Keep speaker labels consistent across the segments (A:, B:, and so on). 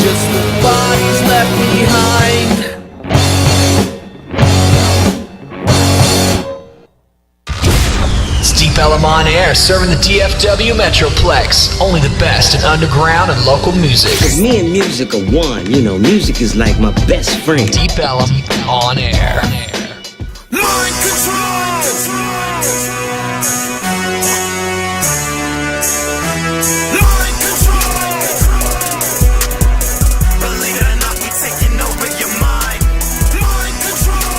A: just the bodies left behind.
B: Deep Ellum on air, serving the DFW Metroplex. Only the best in underground and local music.
C: Cause me and music are one, you know, music is like my best friend.
B: Deep Ellum on air.
A: Mind control! Mind control! Believe it or not, we taking over your mind. Mind control!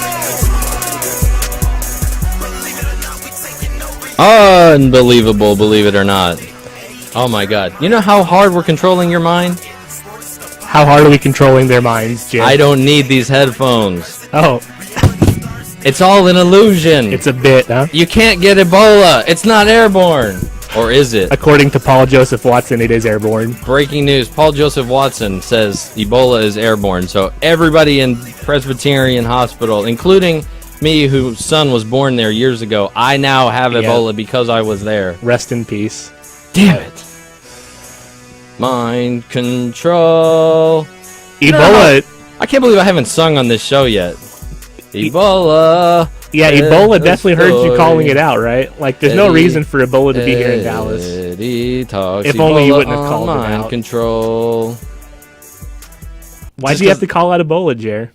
A: Believe it or not, we taking over your mind.
D: Unbelievable, believe it or not. Oh my god. You know how hard we're controlling your mind?
E: How hard are we controlling their minds, Jim?
D: I don't need these headphones.
E: Oh,
D: It's all an illusion.
E: it's a bit, huh?
D: You can't get Ebola. It's not airborne. Or is it?
E: According to Paul Joseph Watson, it is airborne.
D: Breaking news. Paul Joseph Watson says Ebola is airborne. So everybody in Presbyterian Hospital, including me, whose son was born there years ago, I now have Ebola because I was there.
E: Rest in peace.
D: Damn it. Mind control.
E: Ebola.
D: I can't believe I haven't sung on this show yet. Ebola.
E: Yeah, Ebola definitely heard you calling it out, right? Like, there's no reason for Ebola to be here in Dallas.
D: If
E: only you wouldn't have called it
D: mind
E: out.
D: control.
E: Why'd you have to call out Ebola, Jer?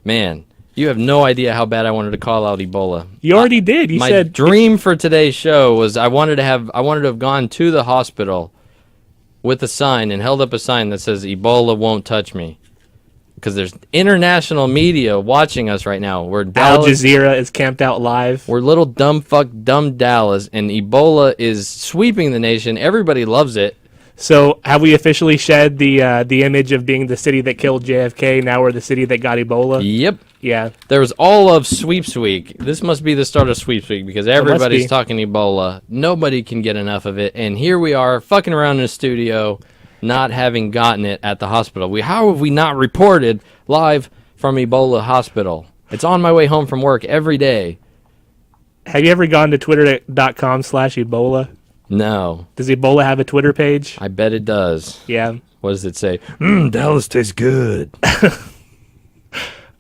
D: Man, you have no idea how bad I wanted to call out Ebola.
E: You already did. You
D: My
E: said
D: dream for today's show was I wanted to have gone to the hospital with a sign and held up a sign that says Ebola won't touch me. Because there's international media watching us right now. We're
E: Al
D: Dallas,
E: Jazeera is camped out live.
D: we're little dumb Dallas, and Ebola is sweeping the nation. Everybody loves it.
E: So, have we officially shed the image of being the city that killed JFK? Now we're the city that got Ebola?
D: Yep.
E: Yeah.
D: There was all of Sweeps Week. This must be the start of Sweeps Week because everybody's
E: be.
D: talking Ebola. Nobody can get enough of it. And here we are fucking around in the studio not having gotten it at the hospital. How have we not reported live from Ebola Hospital? It's on my way home from work every day.
E: Have you ever gone to twitter.com/Ebola?
D: No.
E: Does Ebola have a Twitter page?
D: I bet it does.
E: Yeah.
D: What does it say? Dallas tastes good.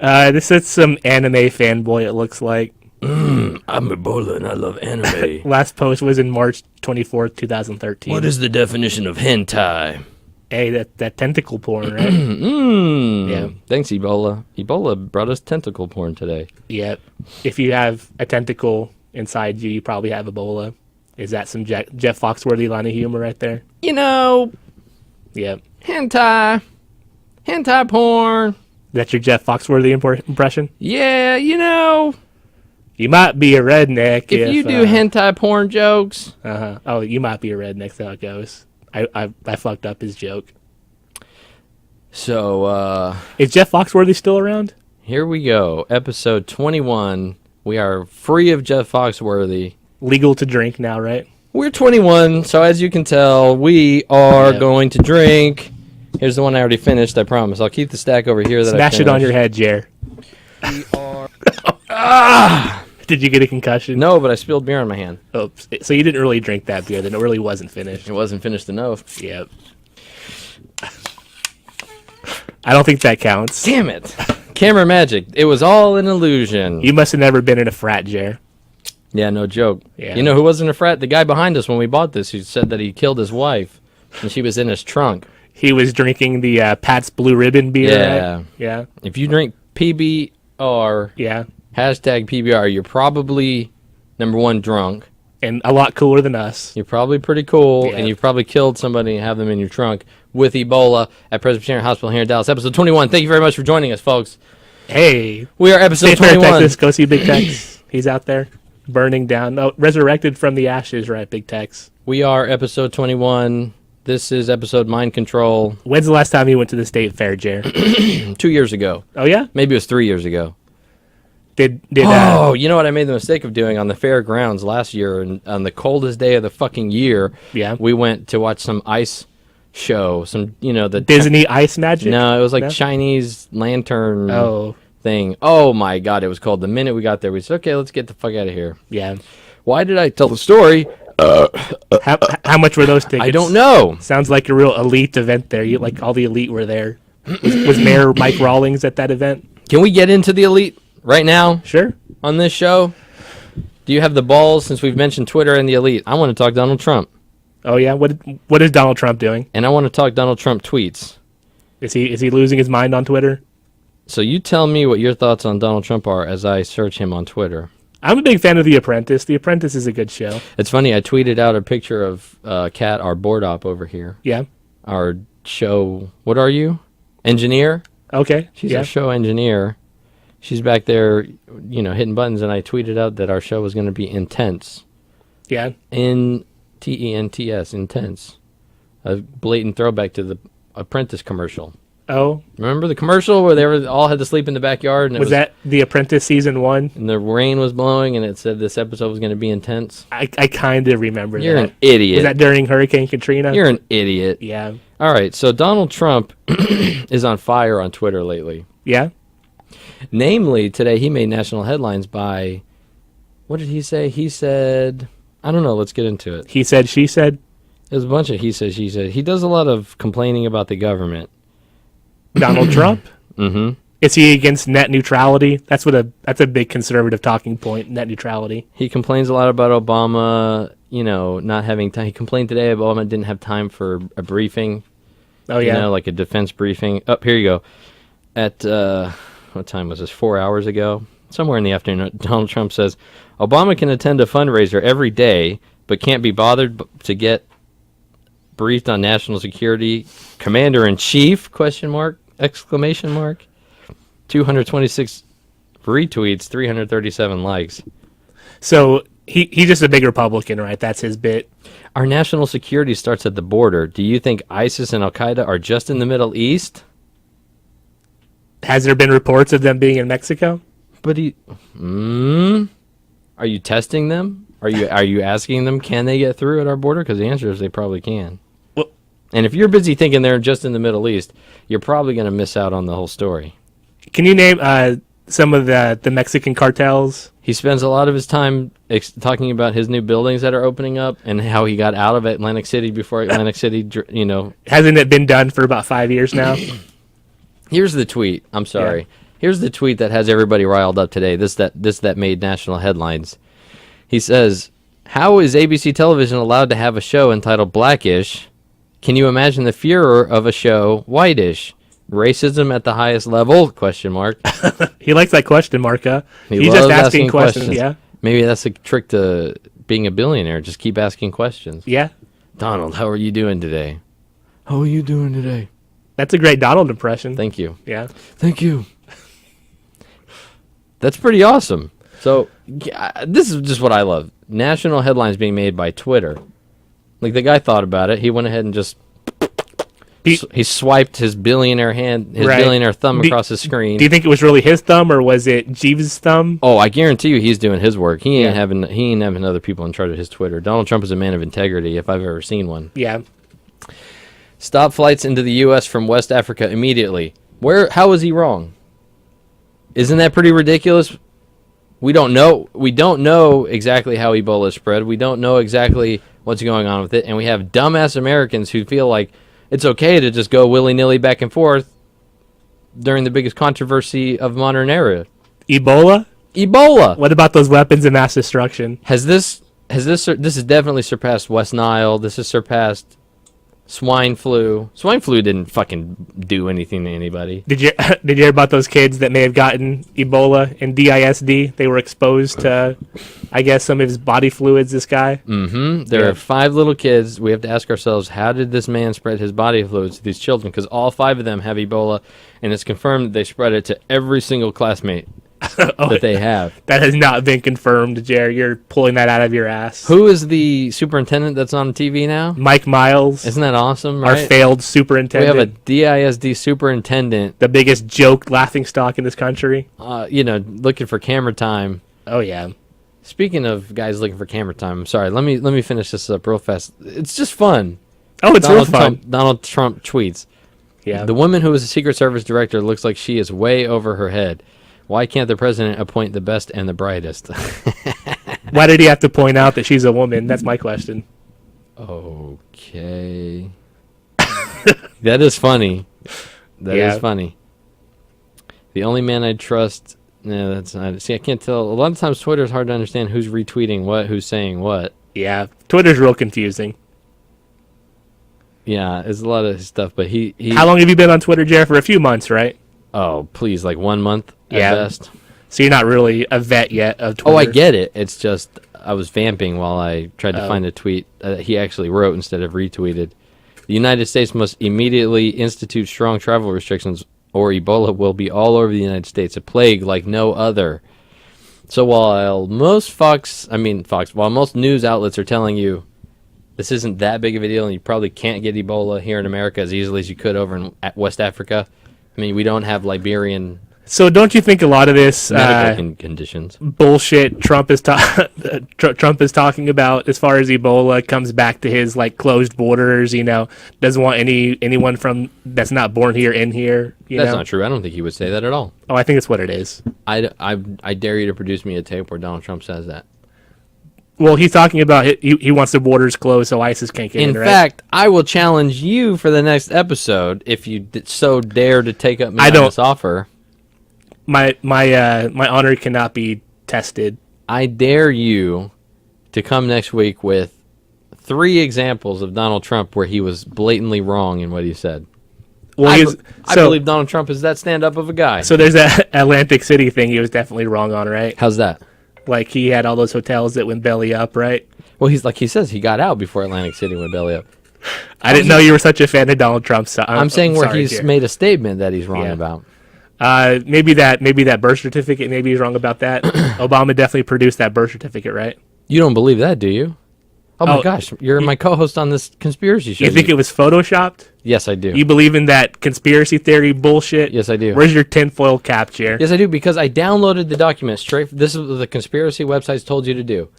E: This is some anime fanboy, it looks like.
D: I'm Ebola and I love anime.
E: Last post was in March 24th, 2013.
D: What is the definition of hentai?
E: Hey, that tentacle porn, right?
D: Yeah. Thanks, Ebola. Ebola brought us tentacle porn today.
E: Yep. If you have a tentacle inside you, you probably have Ebola. Is that some Jeff Foxworthy line of humor right there?
D: You know,
E: Yep.
D: hentai porn.
E: That's your Jeff Foxworthy impression?
D: Yeah, you know,
E: You might be a redneck
D: if you do hentai porn jokes.
E: Uh-huh. Oh, you might be a redneck. That's how it goes. I fucked up his joke.
D: So,
E: Is Jeff Foxworthy still around?
D: here we go. Episode 21. We are free of Jeff Foxworthy.
E: Legal to drink now, right?
D: We're 21, so as you can tell, we are going to drink. Here's the one I already finished, I promise. I'll keep the stack over here that I
E: Smash it on your
D: finished.
E: head, Jer. Did you get a concussion?
D: No, but I spilled beer on my hand.
E: Oops. So you didn't really drink that beer, then it really wasn't finished.
D: It wasn't finished enough.
E: Yep. I don't think that counts.
D: Damn it. Camera magic. It was all an illusion.
E: You must have never been in a frat, Jer.
D: Yeah, no joke.
E: Yeah.
D: You know who was in a frat? The guy behind us when we bought this who said that he killed his wife and she was in his trunk.
E: He was drinking the Pat's Blue Ribbon beer,
D: Yeah.
E: right? Yeah.
D: If you drink PBR,
E: Yeah.
D: hashtag PBR, you're probably, number one, drunk.
E: And a lot cooler than us.
D: You're probably pretty cool,
E: Yeah.
D: and you've probably killed somebody and have them in your trunk with Ebola at Presbyterian Hospital here in Dallas. Episode 21. Thank you very much for joining us, folks.
E: Hey.
D: We are episode
E: Stay fair,
D: 21.
E: Texas. Go see Big Tex. He's out there burning down. Oh, resurrected from the ashes, right, Big Tex?
D: We are episode 21. This is episode Mind Control.
E: When's the last time you went to the state fair, Jer?
D: 2 years ago.
E: Oh, yeah?
D: Maybe it was 3 years ago.
E: Did
D: Oh, you know what I made the mistake of doing on the fairgrounds last year, and on the coldest day of the fucking year,
E: Yeah.
D: we went to watch some ice show. Some, you know, the
E: Disney Ice Magic?
D: No, it was like
E: No?
D: Chinese lantern
E: Oh,
D: thing. Oh my god, it was cold. The minute we got there, we said, okay, let's get the fuck out of here.
E: yeah.
D: Why did I tell the story
E: How much were those tickets?
D: I don't know.
E: Sounds like a real elite event there. You like all the elite were there. Was Mayor Mike Rawlings at that event?
D: Can we get into the elite right now
E: Sure.
D: on this show? Do you have the balls, since we've mentioned Twitter and the elite? I want to talk Donald Trump.
E: Oh yeah. What is Donald Trump doing?
D: And I want to talk Donald Trump tweets.
E: Is he losing his mind on Twitter?
D: So you tell me what your thoughts on Donald Trump are as I search him on Twitter.
E: I'm a big fan of The Apprentice. The Apprentice is a good show.
D: It's funny, I tweeted out a picture of Kat, our board op over here.
E: Yeah.
D: Our show, what are you? Engineer?
E: Okay.
D: She's
E: yeah.
D: our show engineer. She's back there, hitting buttons, and I tweeted out that our show was going to be intense.
E: Yeah.
D: Intents, intense. A blatant throwback to the Apprentice commercial.
E: Oh.
D: Remember the commercial where they all had to sleep in the backyard? And
E: Was that The Apprentice season 1?
D: And the rain was blowing, and it said this episode was going to be intense.
E: I kind of remember
D: You're
E: that.
D: an idiot.
E: Was that during Hurricane Katrina?
D: You're an idiot.
E: Yeah.
D: All right, so Donald Trump is on fire on Twitter lately.
E: Yeah.
D: Namely, today he made national headlines by, what did he say? He said, I don't know, let's get into it.
E: He said, she said.
D: There's a bunch of he said, she said. He does a lot of complaining about the government.
E: Donald Trump?
D: Mm-hmm.
E: Is he against net neutrality? That's a big conservative talking point, net neutrality.
D: He complains a lot about Obama, not having time. He complained today Obama didn't have time for a briefing.
E: Oh, yeah.
D: Like a defense briefing. Oh, here you go. At, what time was this? 4 hours ago? Somewhere in the afternoon, Donald Trump says, Obama can attend a fundraiser every day, but can't be bothered to get briefed on national security. Commander-in-Chief, ? 226 retweets, 337 likes.
E: So he's just a big Republican, right? That's his bit.
D: Our national security starts at the border. Do you think ISIS and Al-Qaeda are just in the Middle East?
E: Has there been reports of them being in Mexico?
D: But are you testing them? Are you asking them, can they get through at our border? Because the answer is they probably can.
E: Well,
D: and if you're busy thinking they're just in the Middle East, you're probably going to miss out on the whole story.
E: can you name some of the Mexican cartels?
D: He spends a lot of his time talking about his new buildings that are opening up and how he got out of Atlantic City before Atlantic City,
E: Hasn't it been done for about 5 years now?
D: Here's the tweet. I'm sorry.
E: Yeah.
D: Here's the tweet that has everybody riled up today. This that made national headlines. He says, "How is ABC television allowed to have a show entitled Blackish? Can you imagine the furor of a show Whitish? Racism at the highest level?" ?
E: He likes that question mark, huh?
D: He
E: He's
D: loves
E: just asking questions. Yeah.
D: Maybe that's a trick to being a billionaire. Just keep asking questions.
E: Yeah.
D: Donald, how are you doing today? How are you doing today?
E: That's a great Donald impression.
D: Thank you.
E: Yeah.
D: Thank you. That's pretty awesome. So this is just what I love. National headlines being made by Twitter. Like the guy thought about it. He went ahead and just he swiped his billionaire billionaire thumb across his screen.
E: Do you think it was really his thumb or was it Jeeves' thumb?
D: Oh, I guarantee you he's doing his work. He ain't
E: Yeah.
D: having other people in charge of his Twitter. Donald Trump is a man of integrity if I've ever seen one.
E: Yeah.
D: Stop flights into the U.S. from West Africa immediately. How is he wrong? Isn't that pretty ridiculous? We don't know exactly how Ebola spread. We don't know exactly what's going on with it. And we have dumbass Americans who feel like it's okay to just go willy-nilly back and forth during the biggest controversy of modern era.
E: Ebola?
D: Ebola!
E: What about those weapons of mass destruction?
D: This has definitely surpassed West Nile. This has surpassed swine flu. Swine flu didn't fucking do anything to anybody.
E: Did you hear about those kids that may have gotten Ebola and DISD? They were exposed to, I guess, some of his body fluids, this guy.
D: Mm-hmm. There are 5 little kids. We have to ask ourselves, how did this man spread his body fluids to these children? Because all 5 of them have Ebola, and it's confirmed that they spread it to every single classmate that they have.
E: That has not been confirmed, Jer. You're pulling that out of your ass.
D: Who is the superintendent that's on TV now?
E: Mike Miles.
D: Isn't that awesome,
E: Our
D: right?
E: failed superintendent.
D: We have a DISD superintendent.
E: The biggest joke, laughingstock in this country.
D: Looking for camera time.
E: Oh, yeah.
D: Speaking of guys looking for camera time, I'm sorry. Let me finish this up real fast. It's just fun.
E: Oh, it's real fun.
D: Donald Trump tweets.
E: Yeah.
D: The woman who is a Secret Service director looks like she is way over her head. Why can't the president appoint the best and the brightest?
E: Why did he have to point out that she's a woman? That's my question.
D: Okay. That is funny. That is funny. The only man I trust. No, that's not. See, I can't tell. A lot of times, Twitter is hard to understand who's retweeting what, who's saying what.
E: Yeah, Twitter's real confusing.
D: Yeah, there's a lot of stuff, but he.
E: How long have you been on Twitter, Jared? For a few months, right?
D: Oh, please, like 1 month at best.
E: So you're not really a vet yet of Twitter.
D: Oh, I get it. It's just I was vamping while I tried to find a tweet he actually wrote instead of retweeted. The United States must immediately institute strong travel restrictions or Ebola will be all over the United States, a plague like no other. So while most while most news outlets are telling you this isn't that big of a deal and you probably can't get Ebola here in America as easily as you could over in West Africa. I mean, we don't have Liberian
E: So don't you think a lot of this
D: medical conditions
E: bullshit Trump is Trump is talking about as far as Ebola comes back to his like closed borders? Doesn't want anyone from that's not born here in here.
D: That's not true. I don't think he would say that at all.
E: Oh, I think it's what it is.
D: I dare you to produce me a tape where Donald Trump says that.
E: Well, he's talking about he wants the borders closed so ISIS can't get in.
D: In fact, I will challenge you for the next episode if you so dare to take up this offer.
E: My honor cannot be tested.
D: I dare you to come next week with 3 examples of Donald Trump where he was blatantly wrong in what he said.
E: Well,
D: I believe Donald Trump is that stand-up of a guy.
E: So there's that Atlantic City thing he was definitely wrong on, right?
D: How's that?
E: Like he had all those hotels that went belly up, right?
D: Well, he says he got out before Atlantic City went belly up.
E: I didn't know you were such a fan of Donald Trump. So
D: I'm saying where he's made a statement that he's wrong about.
E: Maybe that birth certificate. Maybe he's wrong about that. Obama definitely produced that birth certificate, right?
D: You don't believe that, do you? Oh my gosh, you're my co-host on this conspiracy show.
E: You think it was photoshopped?
D: Yes, I do.
E: You believe in that conspiracy theory bullshit?
D: Yes, I do.
E: Where's your tinfoil cap, Chair?
D: Yes, I do, because I downloaded the document straight. This is what the conspiracy websites told you to do.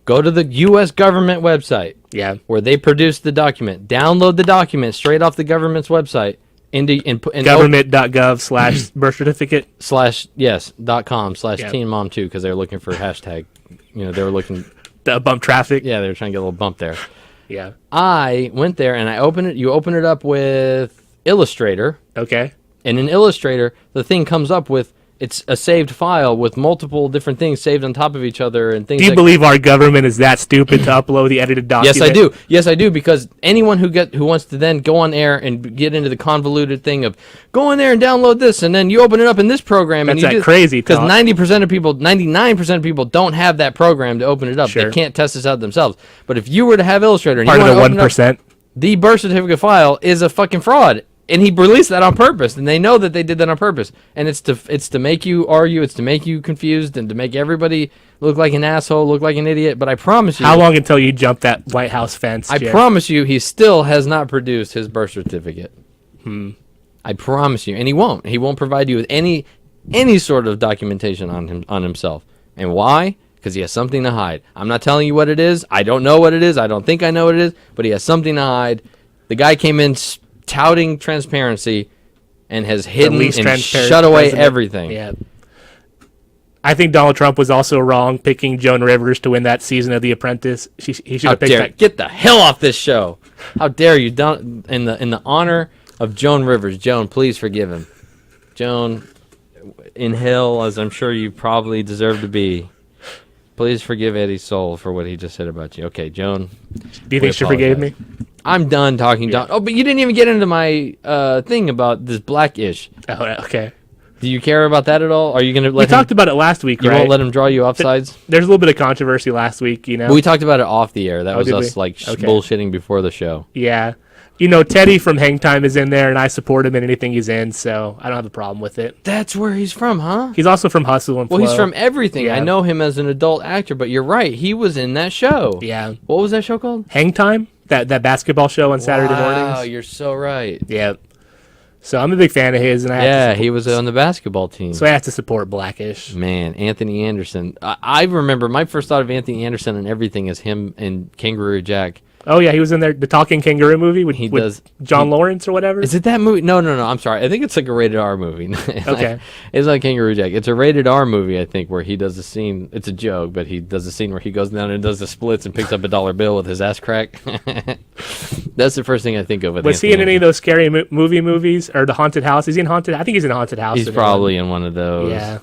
D: Go to the U.S. government website.
E: Yeah.
D: Where they produced the document. Download the document straight off the government's website.
E: Government.gov/birth certificate
D: .com/teenmom2 because they were looking for hashtag. They were looking
E: to bump traffic.
D: Yeah, they were trying to get a little bump there.
E: Yeah.
D: I went there and I opened it. You open it up with Illustrator.
E: Okay.
D: And in Illustrator, the thing comes up with it's a saved file with multiple different things saved on top of each other and things.
E: Do you believe our government is that stupid to upload the edited document?
D: Yes, I do. Yes, I do, because anyone who wants to then go on air and get into the convoluted thing of go in there and download this, and then you open it up in this program.
E: That's
D: and you
E: that crazy
D: because 99% of people don't have that program to open it up.
E: Sure.
D: They can't test this out themselves. But if you were to have Illustrator, and
E: part
D: you
E: of the
D: want to
E: 1%,
D: the birth certificate file is a fucking fraud. And he released that on purpose, and they know that they did that on purpose. And it's to make you argue, it's to make you confused, and to make everybody look like an asshole, look like an idiot. But I promise you,
E: how long until you jump that White House fence?
D: I promise you, he still has not produced his birth certificate. I promise you, and he won't. He won't provide you with any sort of documentation on himself. And why? Because he has something to hide. I'm not telling you what it is. I don't know what it is. I don't think I know what it is. But he has something to hide. The guy came in touting transparency and has hidden and shut away everything.
E: Yeah. I think Donald Trump was also wrong picking Joan Rivers to win that season of The Apprentice. He should have picked that.
D: Get the hell off this show. How dare you? In the honor of Joan Rivers. Joan, please forgive him. Joan, in hell, as I'm sure you probably deserve to be, please forgive Eddie Soul for what he just said about you. Okay, Joan.
E: Do you think she forgave me?
D: I'm done talking. Yeah. Oh, but you didn't even get into my thing about this Blackish.
E: Oh, okay.
D: Do you care about that at all? Are you going to let
E: We talked about it last week,
D: you
E: right?
D: won't let him draw you off sides?
E: There's a little bit of controversy last week,
D: But we talked about it off the air. That was us
E: okay.
D: bullshitting before the show.
E: Yeah. Teddy from Hang Time is in there, and I support him in anything he's in, so I don't have a problem with it.
D: That's where he's from, huh?
E: He's also from Hustle and Flow.
D: Well, he's from everything.
E: Yeah.
D: I know him as an adult actor, but you're right. He was in that show.
E: Yeah.
D: What was that show called?
E: Hang Time? That basketball show on Saturday mornings.
D: Wow, you're so right.
E: Yeah. So I'm a big fan of his, and I have to
D: he was on the basketball team.
E: So I have to support Blackish.
D: Man, Anthony Anderson. I remember my first thought of Anthony Anderson and everything is him and Kangaroo Jack
E: Oh yeah, he was in there, the Talking Kangaroo movie with, John Lawrence or whatever.
D: Is it that movie? No. I'm sorry. I think it's like a rated R movie.
E: Okay.
D: It's like Kangaroo Jack. It's a rated R movie, I think, where he does a scene. It's a joke, but he does a scene where he goes down and does the splits and picks up a dollar bill with his ass crack. That's the first thing I think of.
E: Was he in any of those scary movies or the Haunted House? Is he in Haunted? I think he's in Haunted House.
D: He's probably in one of those.
E: Yeah.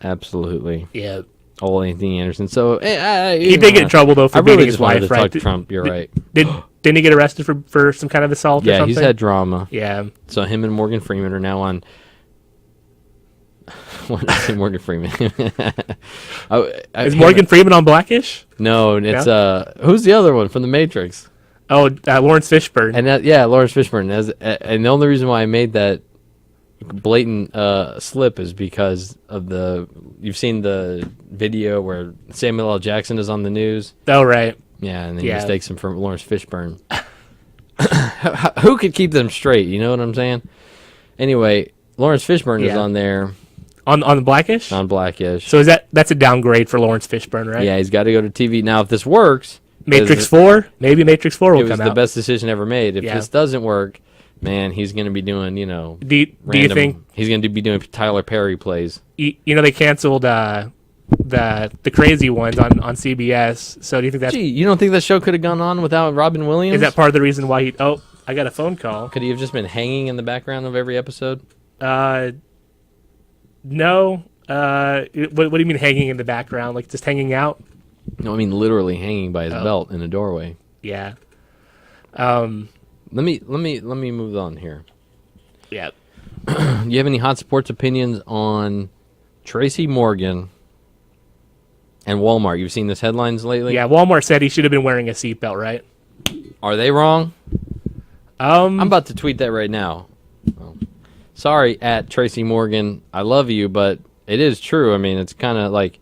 D: Absolutely.
E: Yeah.
D: Old Anthony Anderson. So
E: he did get in trouble though for beating his wife, right?
D: Trump. You're right.
E: Didn't he get arrested for some kind of assault? Or something?
D: He's had drama.
E: Yeah.
D: So him and Morgan Freeman are now on. What did I say, Morgan Freeman?
E: Is Morgan Freeman on Blackish?
D: No, it's who's the other one from The Matrix?
E: Oh, Lawrence Fishburne.
D: And Lawrence Fishburne. And the only reason why I made that blatant slip is because of you've seen the video where Samuel L. Jackson is on the news.
E: Oh, right.
D: Yeah, and then he mistakes him for Lawrence Fishburne. Who could keep them straight? You know what I'm saying? Anyway, Lawrence Fishburne is on there.
E: On Blackish?
D: On Blackish.
E: So that's a downgrade for Lawrence Fishburne, right?
D: Yeah, he's got to go to TV. Now, if this works...
E: Matrix 4? Maybe Matrix 4 will come out.
D: It was the best decision ever made. If this doesn't work, man, he's going to be doing, Do you think... He's going to be doing Tyler Perry plays.
E: They canceled the crazy ones on CBS. So do you think that...
D: Gee, you don't think that show could have gone on without Robin Williams?
E: Is that part of the reason why he... Oh, I got a phone call.
D: Could he have just been hanging in the background of every episode?
E: No. What do you mean hanging in the background? Like just hanging out?
D: No, I mean literally hanging by his belt in a doorway.
E: Yeah.
D: Let me move on here.
E: Yeah.
D: You have any hot sports opinions on Tracy Morgan and Walmart? You've seen this headlines lately?
E: Yeah, Walmart said he should have been wearing a seatbelt, right?
D: Are they wrong? I'm about to tweet that right now. Oh. Sorry, at Tracy Morgan. I love you, but it is true. I mean, it's kind of like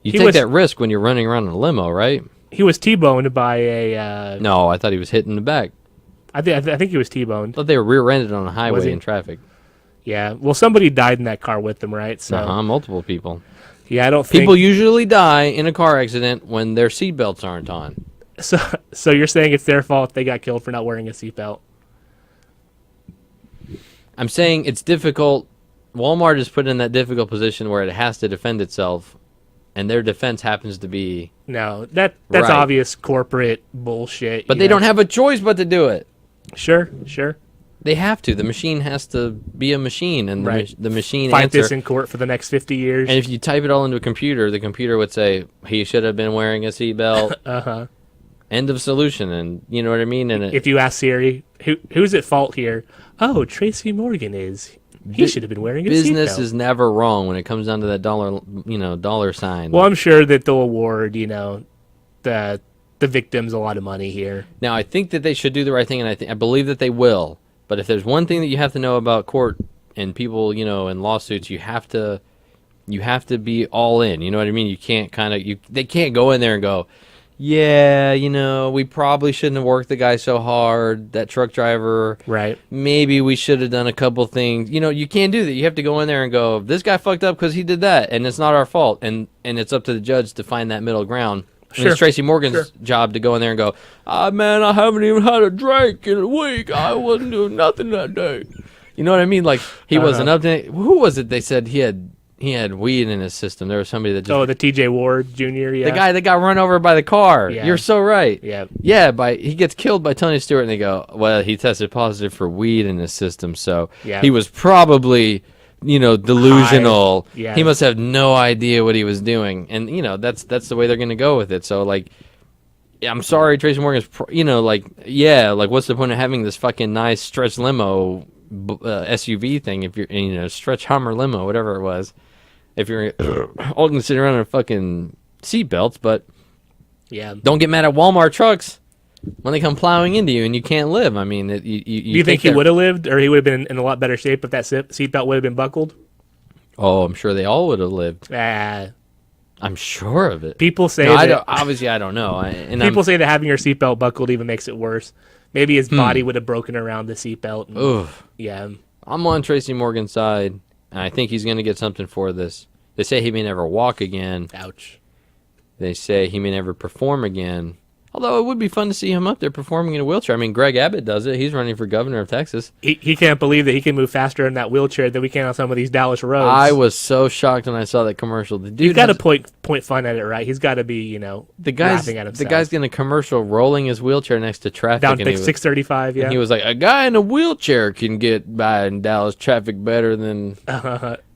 D: you take that risk when you're running around in a limo, right?
E: He was T-boned by a...
D: No, I thought he was hit in the back.
E: I think he was T-boned.
D: I thought they were rear-ended on a highway in traffic.
E: Yeah. Well, somebody died in that car with them, right? So
D: multiple people.
E: Yeah, I don't think...
D: People usually die in a car accident when their seatbelts aren't on.
E: So you're saying it's their fault they got killed for not wearing a seatbelt?
D: I'm saying it's difficult. Walmart is put in that difficult position where it has to defend itself, and their defense happens to be...
E: No, that's right. Obvious corporate bullshit.
D: But they don't have a choice but to do it.
E: Sure.
D: They have to. The machine has to be a machine, and the machine
E: fight this in court for the next 50 years.
D: And if you type it all into a computer, the computer would say, he should have been wearing a seatbelt.
E: Uh-huh.
D: End of solution, and you know what I mean? And
E: if you ask Siri, who's at fault here? Oh, Tracy Morgan is. He should have been wearing a seatbelt.
D: Business is never wrong when it comes down to that dollar sign.
E: Well, I'm sure that they'll award, the victims a lot of money here.
D: Now, I think that they should do the right thing, and I believe that they will. But if there's one thing that you have to know about court and people, and lawsuits, you have to be all in. You know what I mean? You can't they can't go in there and go, yeah, we probably shouldn't have worked the guy so hard, that truck driver.
E: Right.
D: Maybe we should have done a couple things. You can't do that. You have to go in there and go, this guy fucked up because he did that, and it's not our fault. And it's up to the judge to find that middle ground. Sure. And it's Tracy Morgan's job to go in there and go, man, I haven't even had a drink in a week. I wasn't doing nothing that day. You know what I mean? Like, he wasn't up to... Who was it they said he had weed in his system? There was somebody that just...
E: Oh, the TJ Ward Jr., yeah.
D: The guy that got run over by the car.
E: Yeah.
D: You're so right.
E: Yeah.
D: Yeah, he gets killed by Tony Stewart, and they go, well, he tested positive for weed in his system, so he was probably, delusional.
E: Yeah.
D: He must have no idea what he was doing. And, that's the way they're going to go with it. So, like, I'm sorry, Tracy Morgan's, what's the point of having this fucking nice stretch limo SUV thing if you're, stretch Hummer limo, whatever it was, if you're all going to sit around in fucking seatbelts, but don't get mad at Walmart trucks when they come plowing into you and you can't live. I mean, do
E: you think he would have lived, or he would have been in a lot better shape if that seatbelt would have been buckled?
D: Oh, I'm sure they all would have lived. I'm sure of it.
E: People say
D: obviously, I don't know.
E: People say that having your seatbelt buckled even makes it worse. Maybe his body would have broken around the seatbelt.
D: Oof.
E: Yeah.
D: I'm on Tracy Morgan's side, and I think he's going to get something for this. They say he may never walk again.
E: Ouch.
D: They say he may never perform again. Although it would be fun to see him up there performing in a wheelchair. I mean, Greg Abbott does it. He's running for governor of Texas.
E: He can't believe that he can move faster in that wheelchair than we can on some of these Dallas roads.
D: I was so shocked when I saw that commercial. The dude
E: He's got
D: has-
E: to point fun at it, right? He's got to be,
D: the guy's
E: laughing at himself.
D: the guy's in a commercial rolling his wheelchair next to traffic.
E: down
D: and he
E: 635, yeah.
D: and he was like, a guy in a wheelchair can get by in Dallas traffic better than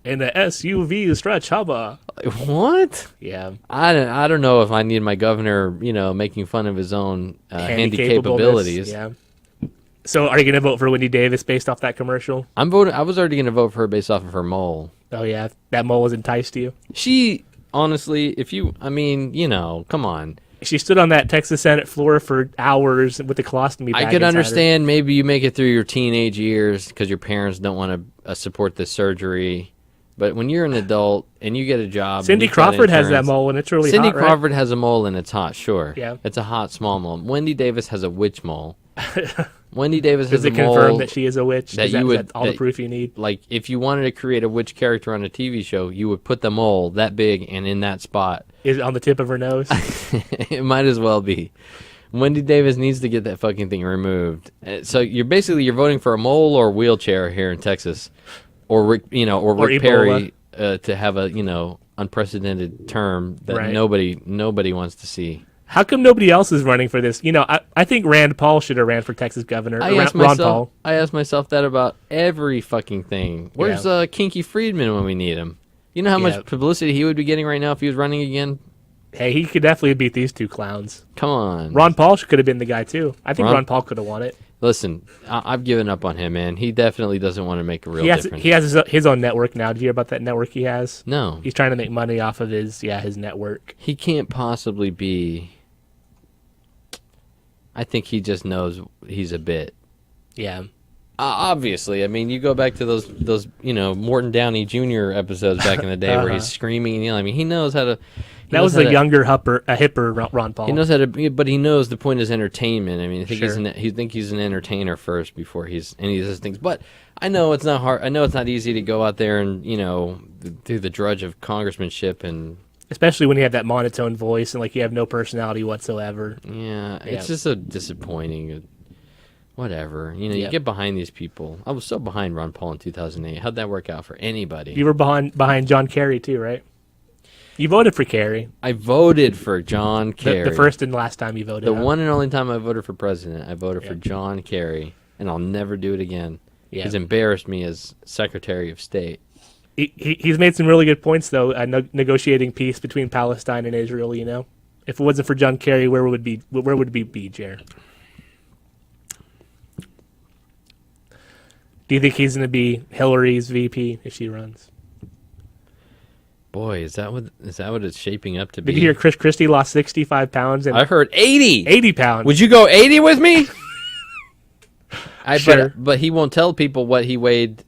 E: in the SUV stretch hubba.
D: what?
E: Yeah.
D: I don't know if I need my governor, making fun of his own handy capabilities.
E: Yeah. So are you going to vote for Wendy Davis based off that commercial?
D: I'm voting. I was already going to vote for her based off of her mole.
E: Oh, yeah. That mole has enticed you.
D: She, honestly, come on.
E: She stood on that Texas Senate floor for hours with the colostomy bag
D: I could
E: inside her.
D: understand maybe you make it through your teenage years because your parents don't want to support the surgery. But when you're an adult and you get a job...
E: Cindy
D: and you've got
E: Crawford has that
D: insurance-
E: mole, and it's really
D: Cindy
E: hot, right?
D: Crawford has a mole and it's hot, sure.
E: Yeah.
D: It's a hot, small mole. Wendy Davis has a witch mole. Wendy Davis has
E: Does
D: a
E: it
D: mole...
E: confirm that she is a witch?
D: that
E: Is
D: you
E: is
D: would-
E: that all the
D: that-
E: proof you need?
D: Like, if you wanted to create a witch character on a TV show, you would put the mole that big and in that spot.
E: Is it on the tip of her nose?
D: It might as well be. Wendy Davis needs to get that fucking thing removed. So you're voting for a mole or wheelchair here in Texas, or Rick, or Rick
E: Ebola.
D: Perry to have a unprecedented term that
E: Right.
D: nobody wants to see.
E: How come nobody else is running for this? I think Rand Paul should have ran for Texas governor.
D: I
E: Or
D: asked
E: Ron Paul.
D: myself that about every fucking thing. Where's Kinky Friedman when we need him? You know how
E: Yeah.
D: much publicity he would be getting right now if he was running again?
E: Hey, he could definitely beat these two clowns.
D: Come on.
E: Ron Paul could have been the guy, too. I think
D: Ron-
E: Ron Paul could have won it.
D: Listen, I've given up on him, man. He definitely doesn't want to make a real
E: He has
D: difference.
E: his own network now. Did you hear about that network he has?
D: No.
E: He's trying to make money off of his network.
D: He can't possibly be. I think he just knows he's a bit.
E: Yeah.
D: Obviously, I mean, you go back to those Morton Downey Jr. episodes back in the day where he's screaming and yelling. I mean, he knows how to.
E: That was a younger, hipper Ron Paul.
D: He knows how to, but he knows the point is entertainment. I mean, I think
E: Sure.
D: he's an entertainer first before he's any of those things. But I know it's not hard. I know it's not easy to go out there and do the drudge of congressmanship and.
E: Especially when you have that monotone voice and you have no personality whatsoever.
D: Yeah,
E: Yeah.
D: it's just so disappointing. Whatever. You
E: Yep.
D: get behind these people. I was so behind Ron Paul in 2008. How'd that work out for anybody?
E: You were behind John Kerry too, right? You voted for Kerry.
D: I voted for John Kerry.
E: The first and last time you voted.
D: The
E: huh?
D: one and only time I voted for president, I voted for John Kerry, and I'll never do it again.
E: Yeah.
D: He's embarrassed me as Secretary of State.
E: He's made some really good points though. Negotiating peace between Palestine and Israel. If it wasn't for John Kerry, where would it be, Jer? Do you think he's going to be Hillary's VP if she runs?
D: Boy, is that what it's shaping up to be?
E: Did you hear Chris Christie lost 65 pounds and
D: I heard 80.
E: 80 pounds?
D: Would you go 80 with me?
E: Sure.
D: But he won't tell people what he weighed,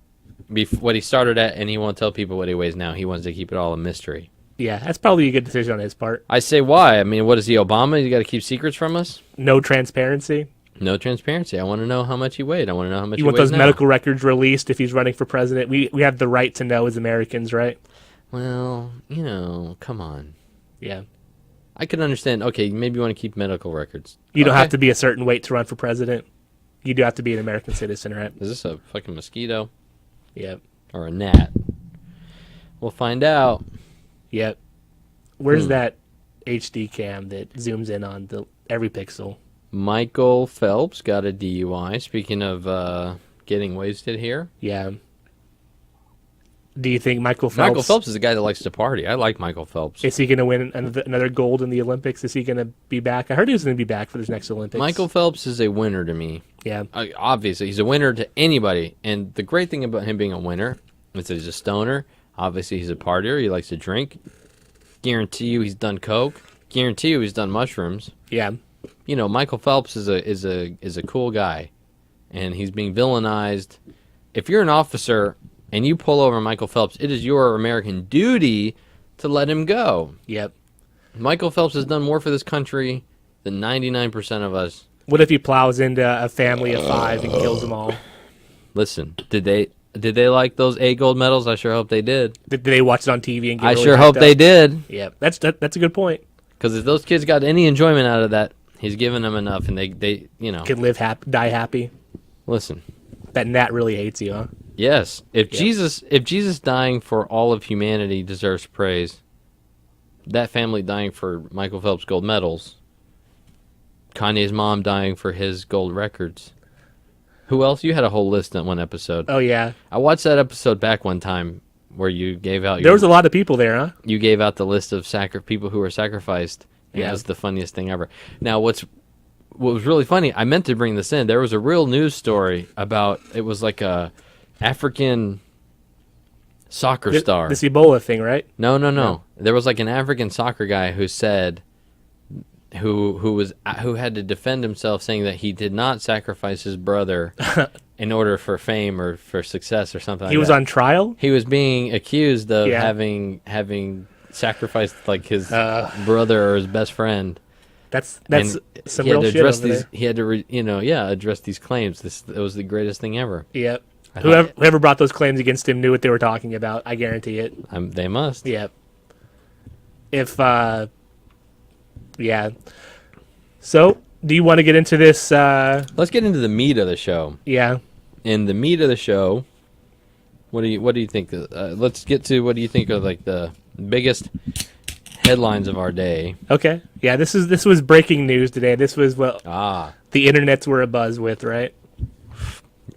D: what he started at, and he won't tell people what he weighs now. He wants to keep it all a mystery.
E: Yeah, that's probably a good decision on his part.
D: I say why? I mean, what is he, Obama? You got to keep secrets from us?
E: No transparency.
D: No transparency. I want to know how much he weighed. I want to know how much
E: You
D: he
E: want
D: weighs
E: those
D: now.
E: medical records released if he's running for president. We have the right to know as Americans, right?
D: Well, come on.
E: Yeah.
D: I can understand. Okay, maybe you want to keep medical records.
E: You don't
D: Okay.
E: have to be a certain weight to run for president. You do have to be an American citizen, right?
D: Is this a fucking mosquito
E: Yep.
D: or a gnat? We'll find out.
E: Yep. Where's that HD cam that zooms in on every pixel?
D: Michael Phelps got a DUI. Speaking of getting wasted here.
E: Yeah. Do you think Michael Phelps...
D: Michael Phelps is a guy that likes to party. I like Michael Phelps.
E: Is he going to win another gold in the Olympics? Is he going to be back? I heard he was going to be back for this next Olympics.
D: Michael Phelps is a winner to me.
E: Yeah.
D: Obviously, he's a winner to anybody. And the great thing about him being a winner is that he's a stoner. Obviously, he's a partier. He likes to drink. Guarantee you he's done coke. Guarantee you he's done mushrooms.
E: Yeah.
D: Michael Phelps is a cool guy, and he's being villainized. If you're an officer and you pull over Michael Phelps, it is your American duty to let him go.
E: Yep.
D: Michael Phelps has done more for this country than 99% of us.
E: What if he plows into a family of 5 and kills them all?
D: Listen, did they like those 8 gold medals? I sure hope they did.
E: Did they watch it on TV and get
D: I
E: really
D: sure
E: hyped
D: hope
E: up?
D: they did.
E: Yep. That's a good point.
D: Because if those kids got any enjoyment out of that, He's given them enough, and they
E: Can live happy, die happy.
D: listen.
E: That Nat really hates you, huh?
D: Yes, if Jesus dying for all of humanity deserves praise, that family dying for Michael Phelps gold medals, Kanye's mom dying for his gold records. Who else? You had a whole list in one episode.
E: Oh yeah,
D: I watched that episode back one time where you gave out.
E: there was a lot of people there, huh?
D: You gave out the list of people who were sacrificed. And
E: Yeah.
D: That was the funniest thing ever. Now, what was really funny? I meant to bring this in. There was a real news story about. It was like a African soccer star.
E: This Ebola thing, right?
D: No. There was like an African soccer guy who said, who had to defend himself, saying that he did not sacrifice his brother in order for fame or for success or something.
E: He was on trial.
D: He was being accused of
E: Yeah.
D: having sacrificed like his brother or his best friend.
E: That's
D: And
E: some
D: he had
E: real
D: to
E: shit
D: address
E: over
D: these.
E: there.
D: He had to address these claims. It was the greatest thing ever.
E: Yep.
D: I
E: Whoever brought those claims against him knew what they were talking about. I guarantee it.
D: They must.
E: Yep. If yeah. So, do you want to get into this?
D: Let's get into the meat of the show.
E: Yeah.
D: In the meat of the show, what do you think? Let's get to what do you think are like the biggest headlines of our day?
E: Okay. Yeah. This was breaking news today. This was what the internets were abuzz with, right?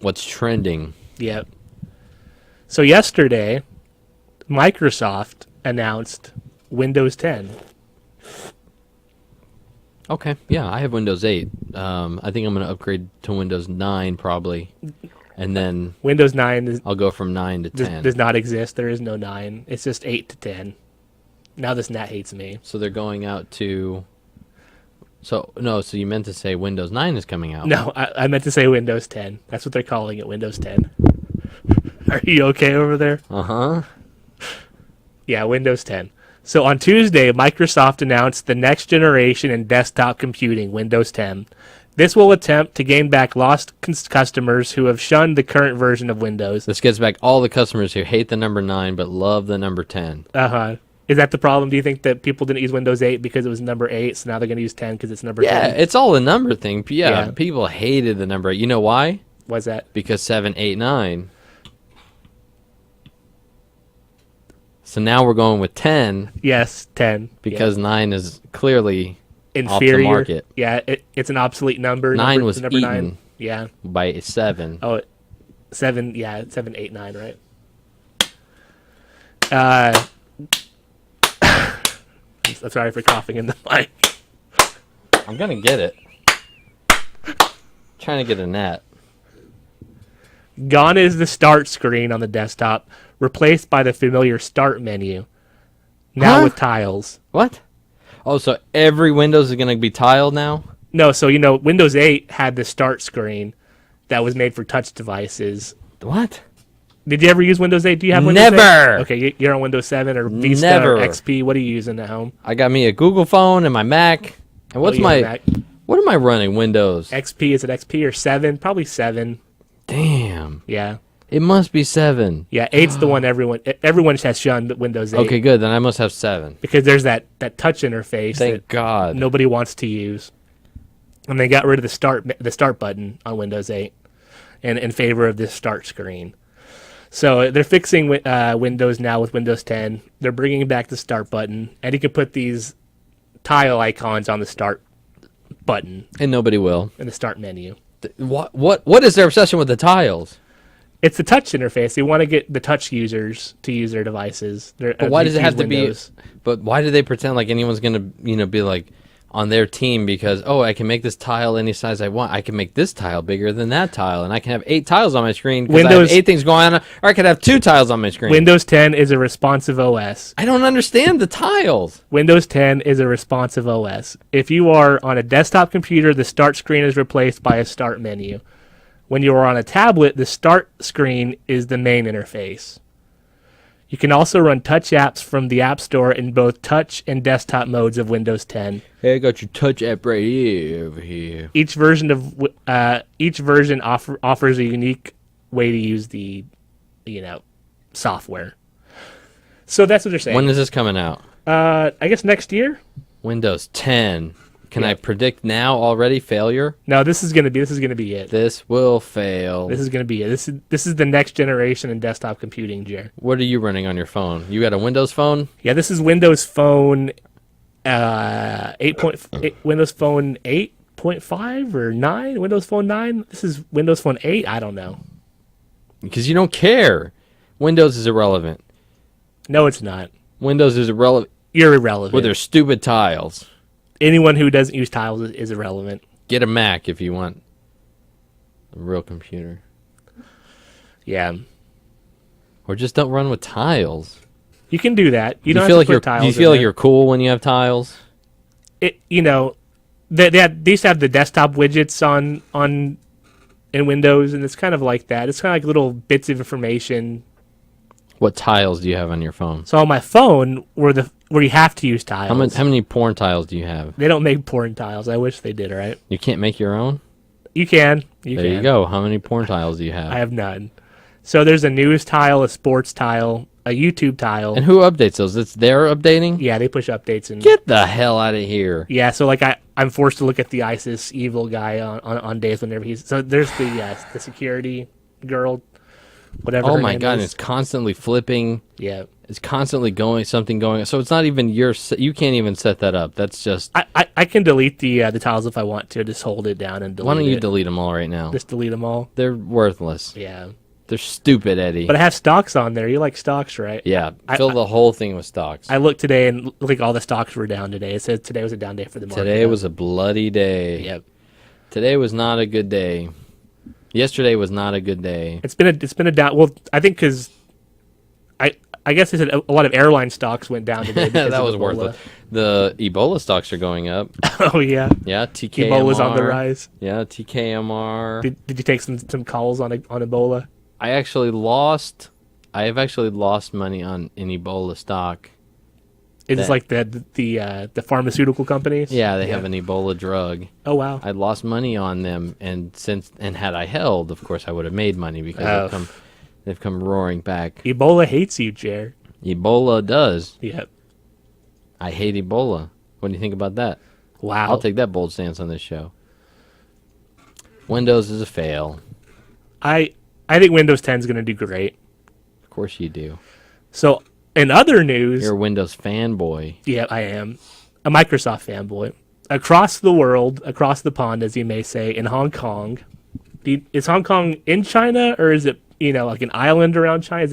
D: What's trending?
E: Yep. So yesterday, Microsoft announced Windows 10.
D: Okay, yeah, I have Windows 8. I think I'm going to upgrade to Windows 9 probably, and then
E: Windows 9
D: I'll go from 9 to 10.
E: does not exist. There is no 9. It's just 8 to 10. Now this Nat hates me.
D: So they're going out to. So you meant to say Windows 9 is coming out?
E: No, I meant to say Windows 10. That's what they're calling it, Windows 10. Are you okay over there?
D: Uh-huh.
E: Yeah, Windows 10. So on Tuesday, Microsoft announced the next generation in desktop computing, Windows 10. This will attempt to gain back lost customers who have shunned the current version of Windows.
D: This gets back all the customers who hate the number 9 but love the number 10.
E: Uh-huh. Is that the problem? Do you think that people didn't use Windows 8 because it was number 8, so now they're going to use 10 because it's number 10?
D: Yeah, it's all a number thing.
E: Yeah.
D: People hated the number 8. You know why?
E: What's that?
D: Because 7, 8, 9. So now we're going with 10
E: Yes, 10.
D: because 9 is clearly
E: Inferior.
D: off the market
E: Yeah, it's an obsolete number.
D: 9 was
E: number
D: eaten
E: 9. Yeah.
D: by 7.
E: Oh, 7, yeah, 7, 8, 9, right? I'm sorry for coughing in the mic.
D: I'm going to get it. Trying to get a gnat.
E: Gone is the start screen on the desktop, replaced by the familiar start menu. Now
D: Huh?
E: with tiles.
D: What? Oh, so every Windows is going to be tiled now?
E: No, so Windows 8 had the start screen that was made for touch devices.
D: What?
E: Did you ever use Windows 8? Do you have Windows 8?
D: Never.
E: Okay, you're on Windows 7 or Vista
D: Never.
E: or XP. What are you using at home?
D: I got me a Google phone and my Mac. And what's
E: Oh, you have
D: my...
E: a Mac.
D: What am I running? Windows.
E: XP, is it XP or 7? Probably 7.
D: Damn.
E: Yeah.
D: It must be 7.
E: Yeah, 8's the one everyone has shunned Windows 8.
D: Okay, good. Then I must have 7.
E: Because there's that touch interface
D: Thank
E: that
D: God.
E: nobody wants to use. And they got rid of the start button on Windows 8 in favor of this start screen. So they're fixing Windows now with Windows 10. They're bringing back the start button, and you can put these tile icons on the start button
D: And nobody will.
E: in the start menu.
D: What is their obsession with the tiles?
E: It's the touch interface. They want to get the touch users to use their devices.
D: But why does it have to be? But why do they pretend like anyone's gonna, be like on their team because I can make this tile any size I want. I can make this tile bigger than that tile, and I can have 8 tiles on my screen. Because I have 8 things going on, or I could have 2 tiles on my screen.
E: Windows 10 is a responsive OS.
D: I don't understand the tiles.
E: Windows 10 is a responsive OS. If you are on a desktop computer, the start screen is replaced by a start menu. When you are on a tablet, the start screen is the main interface. You can also run touch apps from the App Store in both touch and desktop modes of Windows 10.
D: Hey, I got your touch app right here over here.
E: Each version offers a unique way to use the software. So that's what they're saying.
D: When is this coming out?
E: I guess next year.
D: Windows 10 Can I predict now already failure?
E: No, this is gonna be it.
D: This will fail.
E: This is gonna be it. This is the next generation in desktop computing, Jer.
D: What are you running on your phone? You got a Windows phone?
E: Yeah, this is Windows Phone 8. Windows Phone 8.5 or 9. Windows Phone 9. This is Windows Phone 8. I don't know.
D: Because you don't care. Windows is irrelevant.
E: No, it's not.
D: Windows is irrelevant
E: You're irrelevant.
D: with their stupid tiles.
E: Anyone who doesn't use tiles is irrelevant.
D: Get a Mac if you want a real computer.
E: Yeah,
D: Or just don't run with tiles.
E: you can do that. You
D: Do
E: don't
D: you feel
E: have
D: like
E: to
D: you're
E: put tiles.
D: do you
E: in
D: feel like
E: there.
D: you're cool when you have tiles?
E: They used to have the desktop widgets on in Windows, and it's kind of like that. It's kind of like little bits of information.
D: What tiles do you have on your phone?
E: So on my phone, where you have to use tiles.
D: How many porn tiles do you have?
E: They don't make porn tiles. I wish they did. Right?
D: You can't make your own?
E: You can.
D: There you go. How many porn tiles do you have?
E: I have none. So there's a news tile, a sports tile, a YouTube tile.
D: And who updates those? It's they're updating?
E: Yeah, they push updates and
D: Get the hell out of here.
E: yeah. So like I'm forced to look at the ISIS evil guy on days whenever he's. So there's the security girl, whatever.
D: Oh
E: her
D: my
E: name
D: god,
E: is.
D: it's constantly flipping.
E: Yeah.
D: It's constantly going. So it's not even you can't even set that up. That's just.
E: I can delete the tiles if I want to. Just hold it down and delete.
D: Why don't you
E: it.
D: delete them all right now?
E: Just delete them all?
D: They're worthless.
E: Yeah.
D: They're stupid, Eddie.
E: But I have stocks on there. You like stocks, right?
D: Yeah, fill the whole thing with stocks.
E: I looked today and like all the stocks were down today. It said today was a down day for the market.
D: Today was a bloody day.
E: Yep.
D: Today was not a good day. Yesterday was not a good day.
E: It's been a down. Well, I think because I guess they said a lot of airline stocks went down today. because
D: That
E: of
D: was
E: Ebola.
D: worthless. The Ebola stocks are going up.
E: Oh yeah.
D: Yeah, TKMR.
E: Ebola's on the rise.
D: Yeah, TKMR.
E: Did you take some calls on Ebola?
D: I have actually lost money on an Ebola stock.
E: Is this
D: That-
E: like the pharmaceutical companies?
D: Yeah, they have an Ebola drug.
E: Oh wow.
D: I lost money on them, and had I held, of course, I would have made money because
E: Oh.
D: they've come roaring back.
E: Ebola hates you, Jer.
D: Ebola does.
E: Yep.
D: I hate Ebola. What do you think about that?
E: Wow.
D: I'll take that bold stance on this show. Windows is a fail.
E: I think Windows 10 is going to do great.
D: Of course you do.
E: So in other news,
D: You're a Windows fanboy.
E: yeah, I am a Microsoft fanboy. Across the world, across the pond, as you may say, in Hong Kong. Is Hong Kong in China, or is it like an island around China? Is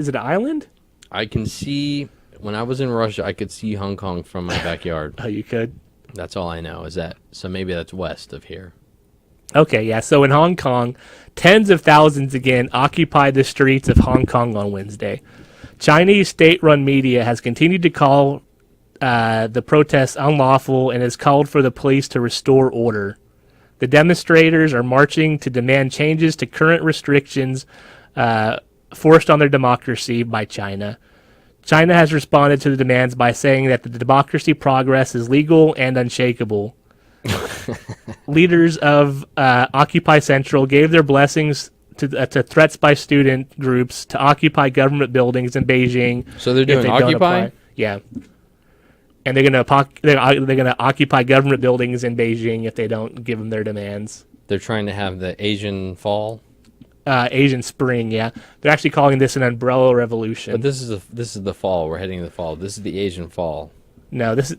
E: it an island?
D: I can see, when I was in Russia, I could see Hong Kong from my backyard.
E: Oh, you could.
D: That's all I know is that. So maybe that's west of here.
E: Okay, yeah. So in Hong Kong, tens of thousands again occupied the streets of Hong Kong on Wednesday. Chinese state-run media has continued to call the protests unlawful and has called for the police to restore order. The demonstrators are marching to demand changes to current restrictions forced on their democracy by China. China has responded to the demands by saying that the democracy progress is legal and unshakable. Leaders of Occupy Central gave their blessings to threats by student groups to occupy government buildings in Beijing.
D: So they're
E: if
D: doing
E: they don't
D: Occupy?
E: apply. Yeah, and they're gonna occupy government buildings in Beijing if they don't give them their demands.
D: They're trying to have the Asian fall.
E: Asian Spring, yeah, they're actually calling this an umbrella revolution.
D: But this is the fall. We're heading to the fall. This is the Asian fall.
E: No, this is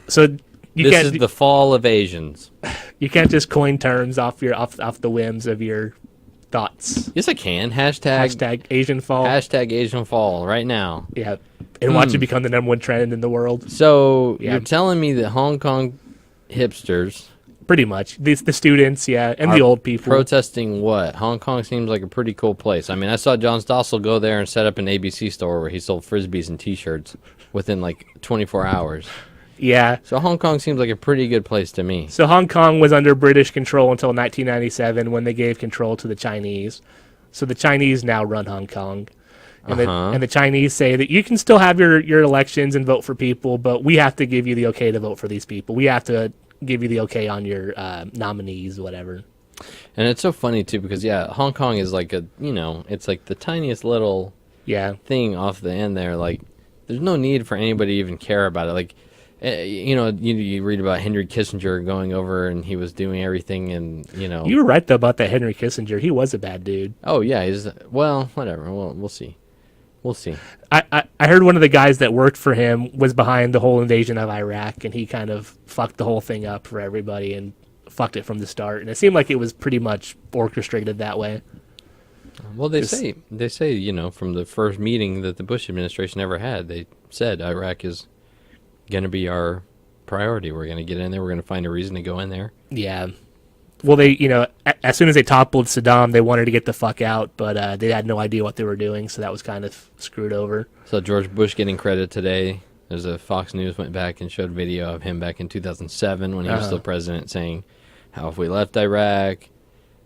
E: so. You
D: This is the fall of Asians.
E: You can't just coin terms off the whims of your thoughts.
D: Yes, I can.
E: Hashtag Asian fall.
D: Hashtag Asian fall right now.
E: Yeah, and watch it become the number one trend in the world.
D: So
E: Yeah.
D: you're telling me that Hong Kong hipsters
E: Pretty much, the students, yeah, and the
D: are
E: old people.
D: protesting what? Hong Kong seems like a pretty cool place. I mean, I saw John Stossel go there and set up an ABC store where he sold frisbees and T-shirts within like 24 hours.
E: Yeah.
D: So Hong Kong seems like a pretty good place to me.
E: So Hong Kong was under British control until 1997 when they gave control to the Chinese. So the Chinese now run Hong Kong. And, the Chinese say that you can still have your elections and vote for people, but we have to give you the okay to vote for these people. We have to give you the okay on your nominees, whatever.
D: And it's so funny too because Hong Kong is like it's like the tiniest little
E: Yeah.
D: thing off the end there. Like, there's no need for anybody to even care about it. Like, You read about Henry Kissinger going over and he was doing everything, and
E: You were right though about that Henry Kissinger. He was a bad dude.
D: Oh yeah, whatever. We'll see. We'll see.
E: I heard one of the guys that worked for him was behind the whole invasion of Iraq, and he kind of fucked the whole thing up for everybody and fucked it from the start. And it seemed like it was pretty much orchestrated that way.
D: Well, they say from the first meeting that the Bush administration ever had, they said Iraq is going to be our priority. We're going to get in there. We're going to find a reason to go in there.
E: Yeah. Well, they, as soon as they toppled Saddam, they wanted to get the fuck out, but they had no idea what they were doing, so that was kind of screwed over.
D: So George Bush getting credit today. There's a Fox News went back and showed video of him back in 2007 when he was still president, saying how if we left Iraq,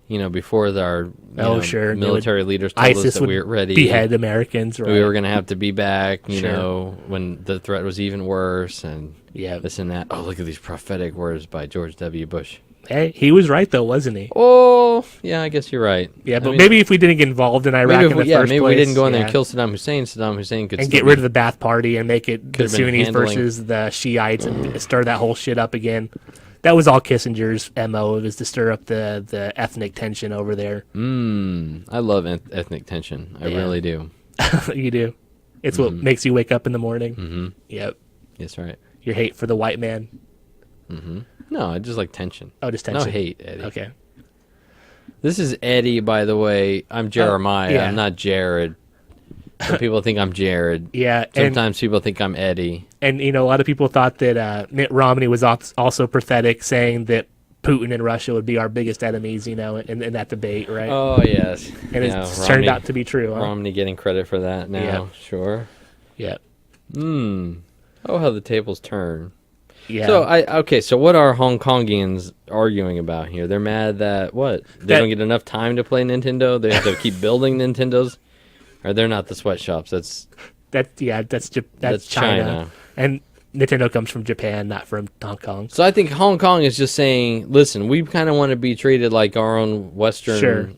D: before our military leaders told
E: ISIS
D: us that
E: would
D: we were ready,
E: behead Americans, right?
D: We were going to have to be back,
E: Sure.
D: when the threat was even worse, and
E: Yeah.
D: this and that. Oh, look at these prophetic words by George W. Bush.
E: Hey, he was right though, wasn't he?
D: Oh, yeah, I guess you're right.
E: Yeah, but maybe if we didn't get involved in Iraq in the first place,
D: we didn't go in there and kill Saddam Hussein could
E: and
D: still
E: get rid of the Ba'ath Party and make it the
D: Could've been
E: Sunnis
D: handling-
E: versus the Shiites and stir that whole shit up again. That was all Kissinger's MO, was to stir up the ethnic tension over there.
D: I love ethnic tension. I really do.
E: You do. It's what makes you wake up in the morning. Mm-hmm. Yep.
D: That's right.
E: Your hate for the white man.
D: No, I just like tension.
E: Oh, just tension.
D: No hate, Eddie.
E: Okay.
D: This is Eddie, by the way. I'm Jeremiah.
E: yeah.
D: I'm not Jared. Some people think I'm Jared.
E: Yeah.
D: Sometimes people think I'm Eddie.
E: And a lot of people thought that Mitt Romney was also pathetic, saying that Putin and Russia would be our biggest enemies, in that debate, right?
D: Oh, yes.
E: And it's turned out to be true, huh?
D: Romney getting credit for that now.
E: Yeah.
D: Sure.
E: Yeah.
D: Oh, how the tables turn.
E: Yeah.
D: So what are Hong Kongians arguing about here? They're mad that they don't get enough time to play Nintendo. They have to keep building Nintendos, or they're not the sweatshops. That's
E: China. And Nintendo comes from Japan, not from Hong Kong.
D: So I think Hong Kong is just saying, listen, we kind of want to be treated like our own Western,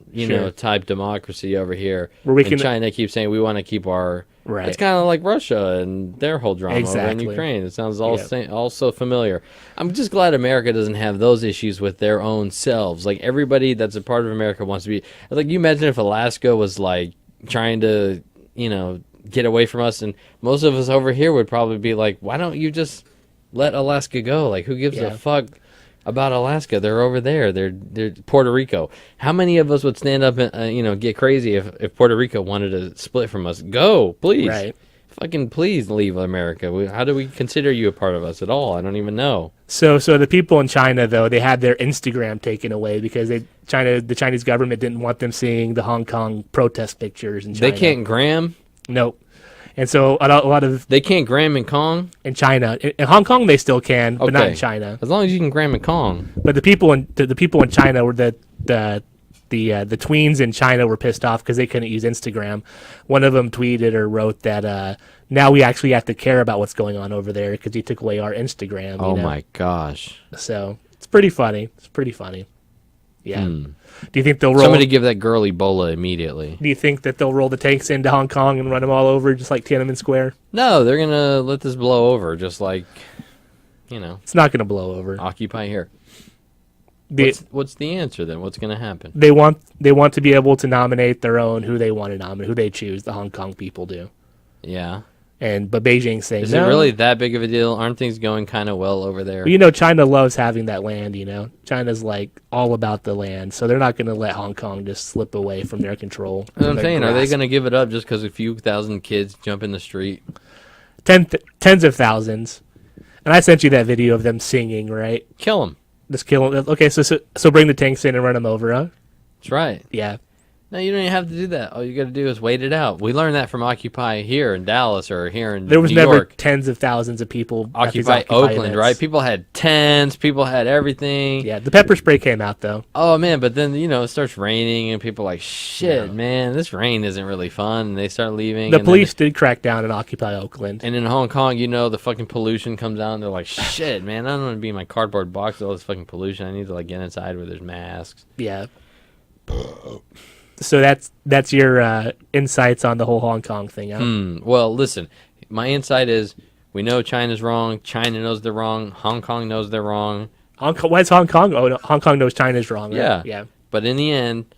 D: type democracy over here. And China keeps saying we want to keep our.
E: Right.
D: It's kind of like Russia and their whole drama over in
E: Exactly.
D: Ukraine. It sounds all so familiar. I'm just glad America doesn't have those issues with their own selves. Like everybody that's a part of America wants to be. Like you imagine if Alaska was like trying to, get away from us, and most of us over here would probably be like, why don't you just let Alaska go? Like who gives a fuck about Alaska? They're over there. They're Puerto Rico. How many of us would stand up and get crazy if Puerto Rico wanted to split from us? Go, please.
E: Right.
D: Fucking please leave America. How do we consider you a part of us at all? I don't even know.
E: So the people in China, though, they had their Instagram taken away because the Chinese government didn't want them seeing the Hong Kong protest pictures in China.
D: They can't gram?
E: Nope. And so a lot of
D: They can't gram in Kong?
E: in China, in Hong Kong they still can, but not in
D: Okay.
E: China.
D: As long as you can gram in Kong.
E: But the people in China were the tweens in China were pissed off because they couldn't use Instagram. One of them tweeted or wrote that now we actually have to care about what's going on over there because he took away our Instagram.
D: Oh my gosh.
E: So it's pretty funny. Yeah. Do you think they'll roll?
D: Somebody give that girl Ebola immediately.
E: Do you think that they'll roll the tanks into Hong Kong and run them all over just like Tiananmen Square?
D: No, they're going to let this blow over just like,
E: It's not going to blow over.
D: occupy here.
E: The-
D: What's the answer then? What's going to happen?
E: They want to be able to nominate their own who they want to nominate, who they choose. The Hong Kong people do.
D: Yeah.
E: But Beijing's saying
D: Is
E: no.
D: it really that big of a deal? Aren't things going kind of well over there?
E: Well, China loves having that land. China's like all about the land, so they're not going to let Hong Kong just slip away from their control.
D: That's what I'm
E: their
D: saying, are they
E: grasp.
D: going to give it up just because a few thousand kids jump in the street?
E: Tens of thousands? And I sent you that video of them singing, right?
D: Kill them.
E: Just kill them. Okay, so bring the tanks in and run them over, huh?
D: That's right.
E: Yeah.
D: No, you don't even have to do that. All you got to do is wait it out. We learned that from Occupy here in Dallas or here in
E: There was
D: New
E: never
D: York.
E: tens of thousands of people. at these
D: Occupy Oakland,
E: events.
D: right? People had tents. People had everything.
E: Yeah, the pepper spray came out though.
D: Oh man, but then it starts raining and people are like, shit, man, this rain isn't really fun. And they start leaving.
E: The
D: and
E: police did crack down in Occupy Oakland.
D: And in Hong Kong, the fucking pollution comes out and they're like, shit, man, I don't want to be in my cardboard box with all this fucking pollution. I need to get inside where there's masks.
E: Yeah. So that's your insights on the whole Hong Kong thing. Huh?
D: Well, listen, my insight is We know China's wrong. China knows they're wrong. Hong Kong knows they're wrong.
E: Why is Hong Kong? Oh, no, Hong Kong knows China's wrong. Right?
D: Yeah.
E: Yeah.
D: But in the end,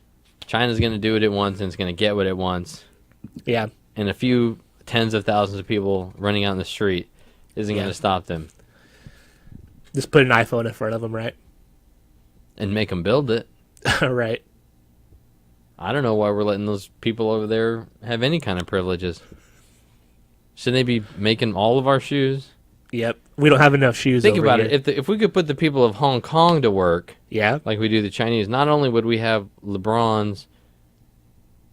D: China's going to do what it wants, and it's going to get what it wants.
E: Yeah.
D: And a few tens of thousands of people running out in the street isn't going to stop them.
E: Just put an iPhone in front of them, right?
D: And make them build it.
E: Right.
D: I don't know why we're letting those people over there have any kind of privileges. Shouldn't they be making all of our shoes?
E: Yep. We don't have enough shoes.
D: Think
E: over
D: about
E: here.
D: it. If we could put the people of Hong Kong to work,
E: Yeah.
D: like we do the Chinese, not only would we have LeBrons,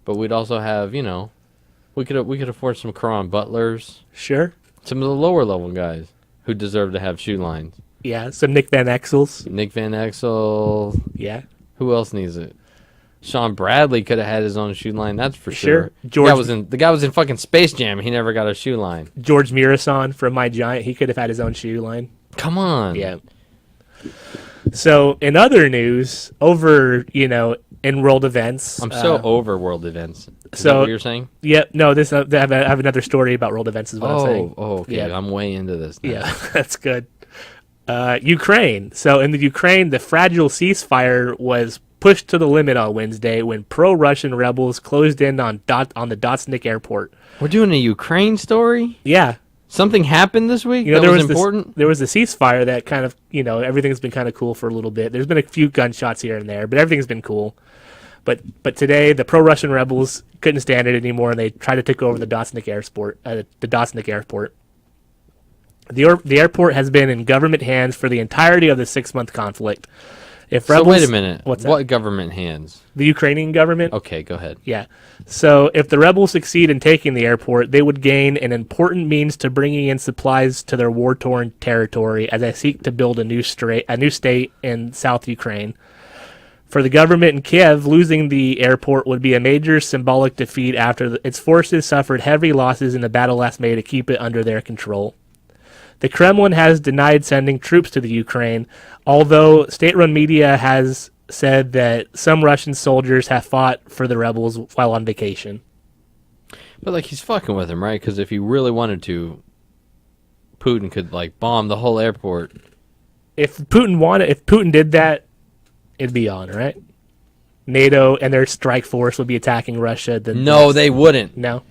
D: but we'd also have, we could afford some Caron Butlers,
E: Sure.
D: some of the lower level guys who deserve to have shoe lines.
E: Yeah. Some Nick Van Exels.
D: Nick Van Exel.
E: Yeah.
D: Who else needs it? Sean Bradley could have had his own shoe line. That's for sure.
E: George-
D: The guy was in fucking Space Jam. He never got a shoe line.
E: George Mirasan from My Giant. He could have had his own shoe line.
D: Come on.
E: Yeah. So in other news, over in world events,
D: I'm so over world events. Is
E: so-
D: that what you're saying?
E: Yeah. No, this I have another story about world events. Is what I'm saying.
D: Okay.
E: Yeah.
D: I'm way into this now.
E: Yeah, that's good. Ukraine. So in the Ukraine, the fragile ceasefire was pushed to the limit on Wednesday when pro-Russian rebels closed in on the Dotsnik airport.
D: We're doing a Ukraine story?
E: Yeah.
D: Something happened this week that
E: there
D: was
E: was
D: important?
E: there was a ceasefire that kind of, everything's been kind of cool for a little bit. There's been a few gunshots here and there, but everything's been cool. But today, the pro-Russian rebels couldn't stand it anymore, and they tried to take over the Dotsnik airport. The airport has been in government hands for the entirety of the 6-month conflict.
D: So wait a minute.
E: What's that?
D: What government hands?
E: The Ukrainian government?
D: Okay, go ahead.
E: Yeah. So if the rebels succeed in taking the airport, they would gain an important means to bringing in supplies to their war-torn territory as they seek to build a new state in South Ukraine. For the government in Kiev, losing the airport would be a major symbolic defeat after its forces suffered heavy losses in the battle last May to keep it under their control. The Kremlin has denied sending troops to the Ukraine, although state-run media has said that some Russian soldiers have fought for the rebels while on vacation.
D: But he's fucking with him, right? Because if he really wanted to, Putin could bomb the whole airport.
E: If Putin did that, it'd be on, right? NATO and their strike force would be attacking Russia.
D: No, they wouldn't.
E: No.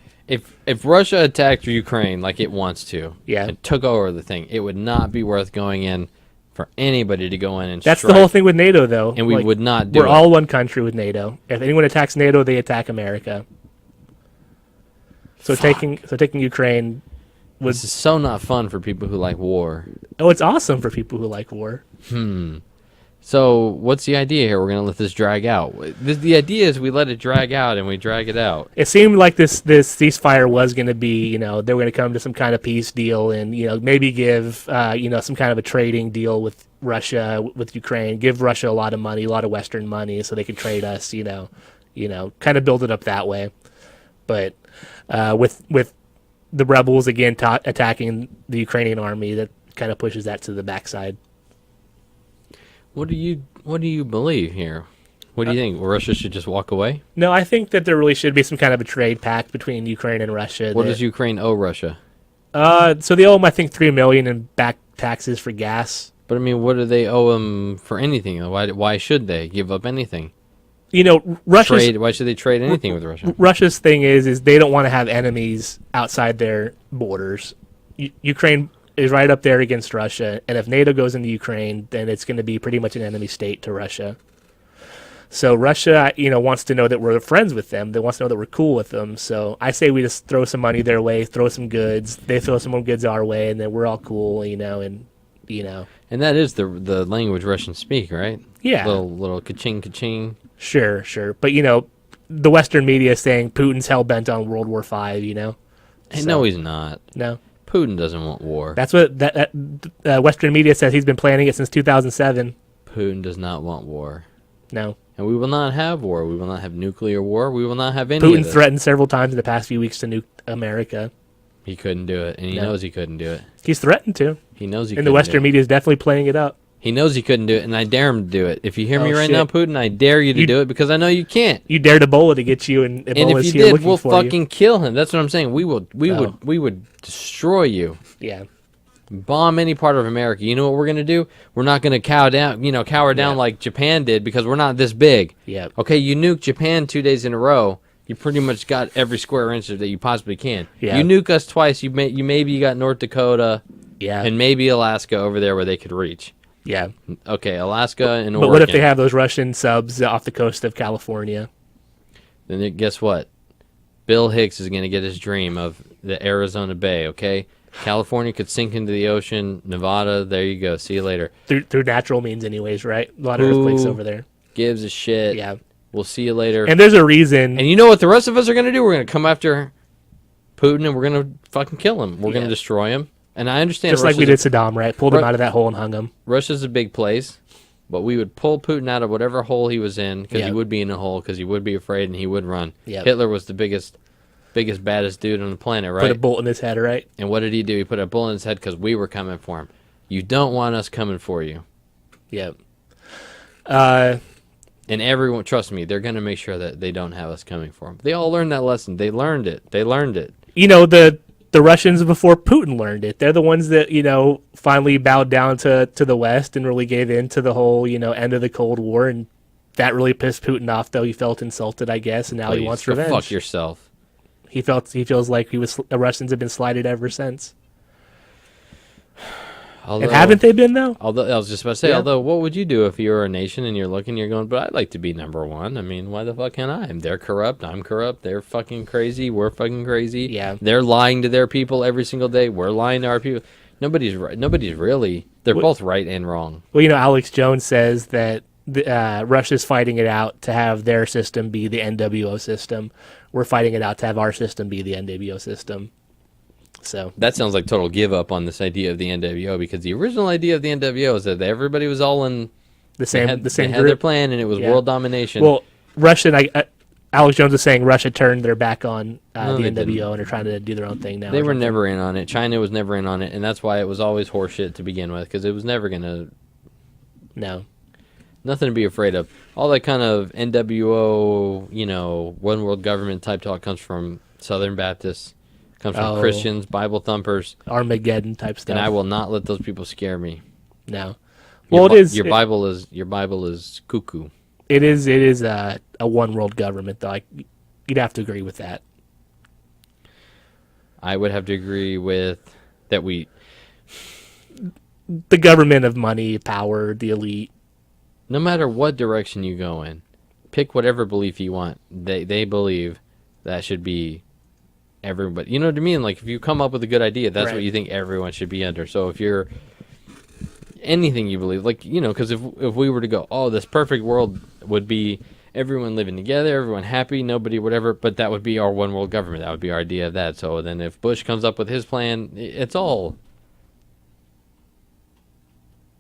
D: If Russia attacked Ukraine like it wants to,
E: Yeah.
D: and took over the thing, it would not be worth going in for anybody to go in and
E: That's
D: strike.
E: the whole thing with NATO, though.
D: And we would not do
E: We're
D: it.
E: all one country with NATO. If anyone attacks NATO, they attack America. So taking Ukraine was
D: This is so not fun for people who like war.
E: it's awesome for people who like war.
D: So what's the idea here? We're going to let this drag out. The idea is we let it drag out and we drag it out.
E: It seemed like this ceasefire was going to be, they were going to come to some kind of peace deal and, maybe give, some kind of a trading deal with Russia, with Ukraine, give Russia a lot of money, a lot of Western money so they could trade us, kind of build it up that way. But with the rebels, again, attacking the Ukrainian army, that kind of pushes that to the backside.
D: What do you believe here? What do you think? Russia should just walk away?
E: No, I think that there really should be some kind of a trade pact between Ukraine and Russia.
D: What does Ukraine owe Russia?
E: So they owe them, I think, $3 million in back taxes for gas.
D: But I mean, what do they owe them for anything? Why should they give up anything?
E: Russia's
D: Why should they trade anything with Russia?
E: Russia's thing is they don't want to have enemies outside their borders. Ukraine is right up there against Russia, and if NATO goes into Ukraine, then it's going to be pretty much an enemy state to Russia. So Russia, wants to know that we're friends with them. They wants to know that we're cool with them. So I say we just throw some money their way, throw some goods. They throw some more goods our way, and then we're all cool, And
D: And that is the language Russians speak, right?
E: Yeah.
D: Little ka-ching, ka-ching.
E: Sure. But, the Western media is saying Putin's hell-bent on World War V,
D: Hey, no, he's not.
E: No.
D: Putin doesn't want war.
E: That's what Western media says. He's been planning it since 2007.
D: Putin does not want war.
E: No.
D: And we will not have war. We will not have nuclear war. We will not have any of
E: Putin
D: this.
E: threatened several times in the past few weeks to nuke America.
D: He couldn't do it, and he
E: No.
D: knows he couldn't do it.
E: He's threatened to.
D: He knows he
E: And
D: couldn't
E: the
D: do
E: Western
D: it.
E: media is definitely playing it up.
D: He knows he couldn't do it, and I dare him to do it. If you hear me
E: Oh,
D: right
E: shit.
D: now, Putin, I dare you to
E: You-
D: do it because I know you can't.
E: You dared Ebola to get you, and
D: And
E: Ebola's
D: if you
E: here
D: did,
E: looking
D: we'll
E: for
D: fucking kill him. That's what I'm saying. We would destroy you.
E: you. Yeah.
D: Bomb any part of America. You know what we're gonna do? We're not gonna cower down like Japan did because we're not this big.
E: Yep.
D: Okay, you nuke Japan 2 days in a row. You pretty much got every square inch that you possibly can.
E: Yeah.
D: You nuke us twice. You got North Dakota.
E: Yeah.
D: And maybe Alaska over there where they could reach.
E: Yeah.
D: Okay, Alaska and Oregon.
E: But what if they have those Russian subs off the coast of California?
D: Then guess what? Bill Hicks is going to get his dream of the Arizona Bay, okay? California could sink into the ocean. Nevada, there you go. See you later.
E: Through natural means anyways, right? A lot of earthquakes over there.
D: Gives a shit.
E: Yeah.
D: We'll see you later.
E: And there's a reason.
D: And you know what the rest of us are going to do? We're going to come after Putin and we're going to fucking kill him. We're going to destroy him. And I understand.
E: Just like we did Saddam, right? Pulled him out of that hole and hung him.
D: Russia's a big place, but we would pull Putin out of whatever hole he was in because he
E: Yep.
D: would be in a hole because he would be afraid and he would run.
E: Yep.
D: Hitler was the biggest, baddest dude on the planet, right?
E: Put a bolt in his head, right?
D: And what did he do? He put a bullet in his head because we were coming for him. You don't want us coming for you.
E: Yep.
D: And everyone, trust me, they're going to make sure that they don't have us coming for them. They all learned that lesson. They learned it.
E: You know, the Russians before Putin learned it. They're the ones that, finally bowed down to the West and really gave in to the whole, end of the Cold War. And that really pissed Putin off, though. He felt insulted, I guess, and now he
D: Please,
E: wants
D: go
E: revenge.
D: fuck yourself.
E: He feels like the Russians have been slighted ever since. And haven't they been, though?
D: Although I was just about to say,
E: Yeah.
D: although what would you do if you were a nation and you're looking, you're going, but I'd like to be number one. I mean, why the fuck can't I? They're corrupt. I'm corrupt. They're fucking crazy. We're fucking crazy.
E: Yeah.
D: They're lying to their people every single day. We're lying to our people. Nobody's right. Nobody's really. They're both right and wrong.
E: Well, Alex Jones says that Russia's fighting it out to have their system be the NWO system. We're fighting it out to have our system be the NWO system. So
D: That sounds like total give up on this idea of the NWO because the original idea of the NWO is that everybody was all in
E: the same
D: they had
E: group.
D: their plan and it was
E: Yeah.
D: world domination.
E: Well, Alex Jones was saying Russia turned their back on
D: No,
E: the
D: they
E: NWO
D: didn't.
E: and are trying to do their own thing now.
D: They
E: or
D: were
E: something.
D: never in on it. China was never in on it, and that's why it was always horseshit to begin with, because it was never going to...
E: No.
D: Nothing to be afraid of. All that kind of NWO, one world government type talk comes from Southern Baptists, comes from Christians, Bible thumpers,
E: Armageddon type stuff.
D: and I will not let those people scare me.
E: No. Well,
D: Your Bible is cuckoo.
E: It is a one world government, though. You'd have to agree with that.
D: I would have to agree with that.
E: The government of money, power, the elite.
D: No matter what direction you go in, pick whatever belief you want. They believe that should be everybody. You know what I mean? Like, if you come up with a good idea, that's
E: Right.
D: what you think everyone should be under. So if you're anything you believe, like, because if we were to go, oh, this perfect world would be everyone living together, everyone happy, nobody whatever, but that would be our one world government. That would be our idea of that. So then if Bush comes up with his plan, it's all...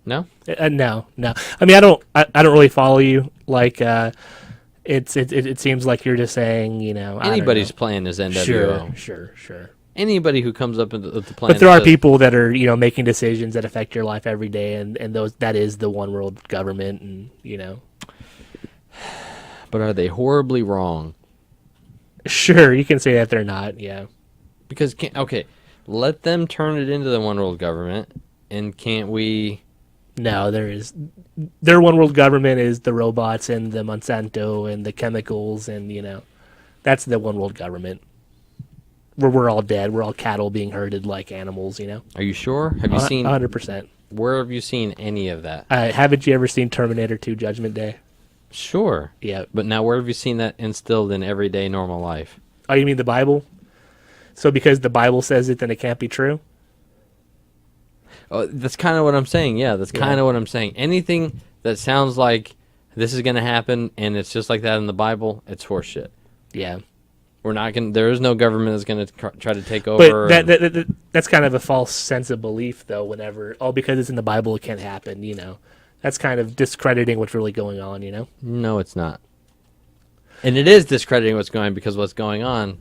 D: No?
E: No. I mean, I don't really follow you. Like, it seems like you're just saying, I don't
D: Anybody's
E: know.
D: plan is NWO.
E: Sure.
D: Anybody who comes up with the plan.
E: But there
D: that
E: are
D: says-
E: people that are, making decisions that affect your life every day, and that is the one world government, and
D: But are they horribly wrong?
E: Sure, you can say that they're not. Yeah.
D: Because let them turn it into the one world government, and can't we?
E: No, their one world government is the robots and the Monsanto and the chemicals, and that's the one world government. Where we're all dead, we're all cattle being herded like animals.
D: Are you sure? Have you seen?
E: 100%.
D: Where have you seen any of that?
E: Haven't you ever seen Terminator 2: Judgment Day?
D: Sure.
E: Yeah.
D: But now, where have you seen that instilled in everyday normal life?
E: Oh, you mean the Bible? So because the Bible says it, then it can't be true?
D: Oh, that's kind of what I'm saying. Yeah, that's kind of what I'm saying. Anything that sounds like this is going to happen and it's just like that in the Bible, it's horseshit.
E: Yeah.
D: We're not going. There is no government that's going to try to take over.
E: But that's kind of a false sense of belief, though. Whenever because it's in the Bible, it can't happen. That's kind of discrediting what's really going on.
D: No, it's not. And it is discrediting what's going on because what's going on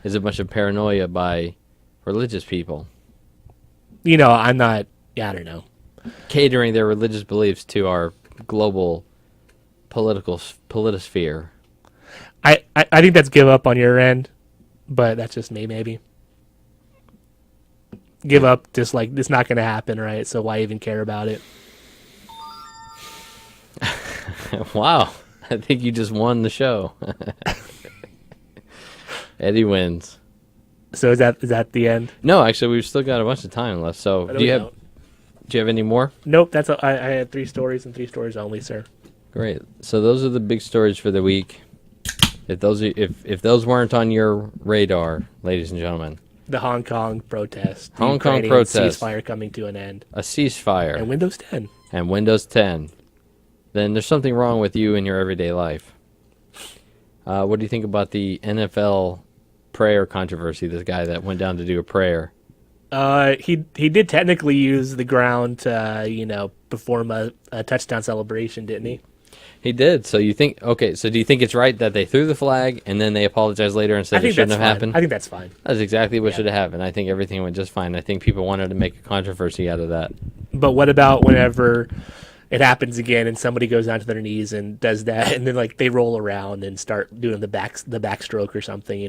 D: is a bunch of paranoia by religious people.
E: I'm not. Yeah, I don't know.
D: Catering their religious beliefs to our global politisphere.
E: I think that's give up on your end, but that's just me, maybe. give up. Just like it's not going to happen, right? So why even care about it?
D: Wow. I think you just won the show. Eddie wins.
E: So is that the end?
D: No, actually, we've still got a bunch of time left. So do you have any more?
E: Nope. That's I had 3 stories and 3 stories only, sir.
D: Great. So those are the big stories for the week. If those weren't on your radar, ladies and gentlemen,
E: The Hong Kong protest.
D: Hong Kong
E: Ukrainian
D: protest.
E: Ceasefire coming to an end.
D: a ceasefire
E: And Windows 10.
D: and Windows 10, then there's something wrong with you in your everyday life. What do you think about the NFL prayer controversy? This guy that went down to do a prayer.
E: He did technically use the ground to perform a touchdown celebration, didn't he?
D: He did. So you think, okay, so do you think it's right that they threw the flag and then they apologized later and said it shouldn't have happened?
E: I think that's fine.
D: That's exactly what should have happened. I think everything went just fine. I think people wanted to make a controversy out of that.
E: But what about whenever it happens again and somebody goes down to their knees and does that, and then like they roll around and start doing the backstroke or something,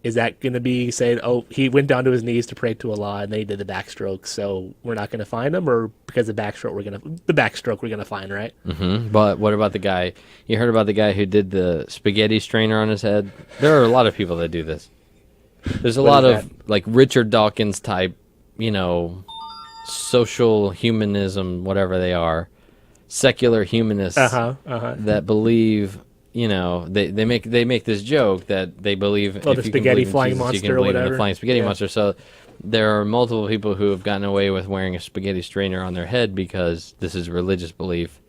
E: Is that going to be saying, oh, he went down to his knees to pray to Allah and then he did the backstroke, so we're not going to find him, or because of the backstroke we're gonna find, right?
D: Mm-hmm. But what about the guy? You heard about the guy who did the spaghetti strainer on his head? There are a lot of people that do this. There's a lot of like Richard Dawkins type, social humanism, whatever they are, secular humanists that believe. They make this joke that they believe
E: the spaghetti flying monster or whatever.
D: The flying spaghetti monster. So there are multiple people who have gotten away with wearing a spaghetti strainer on their head because this is religious belief,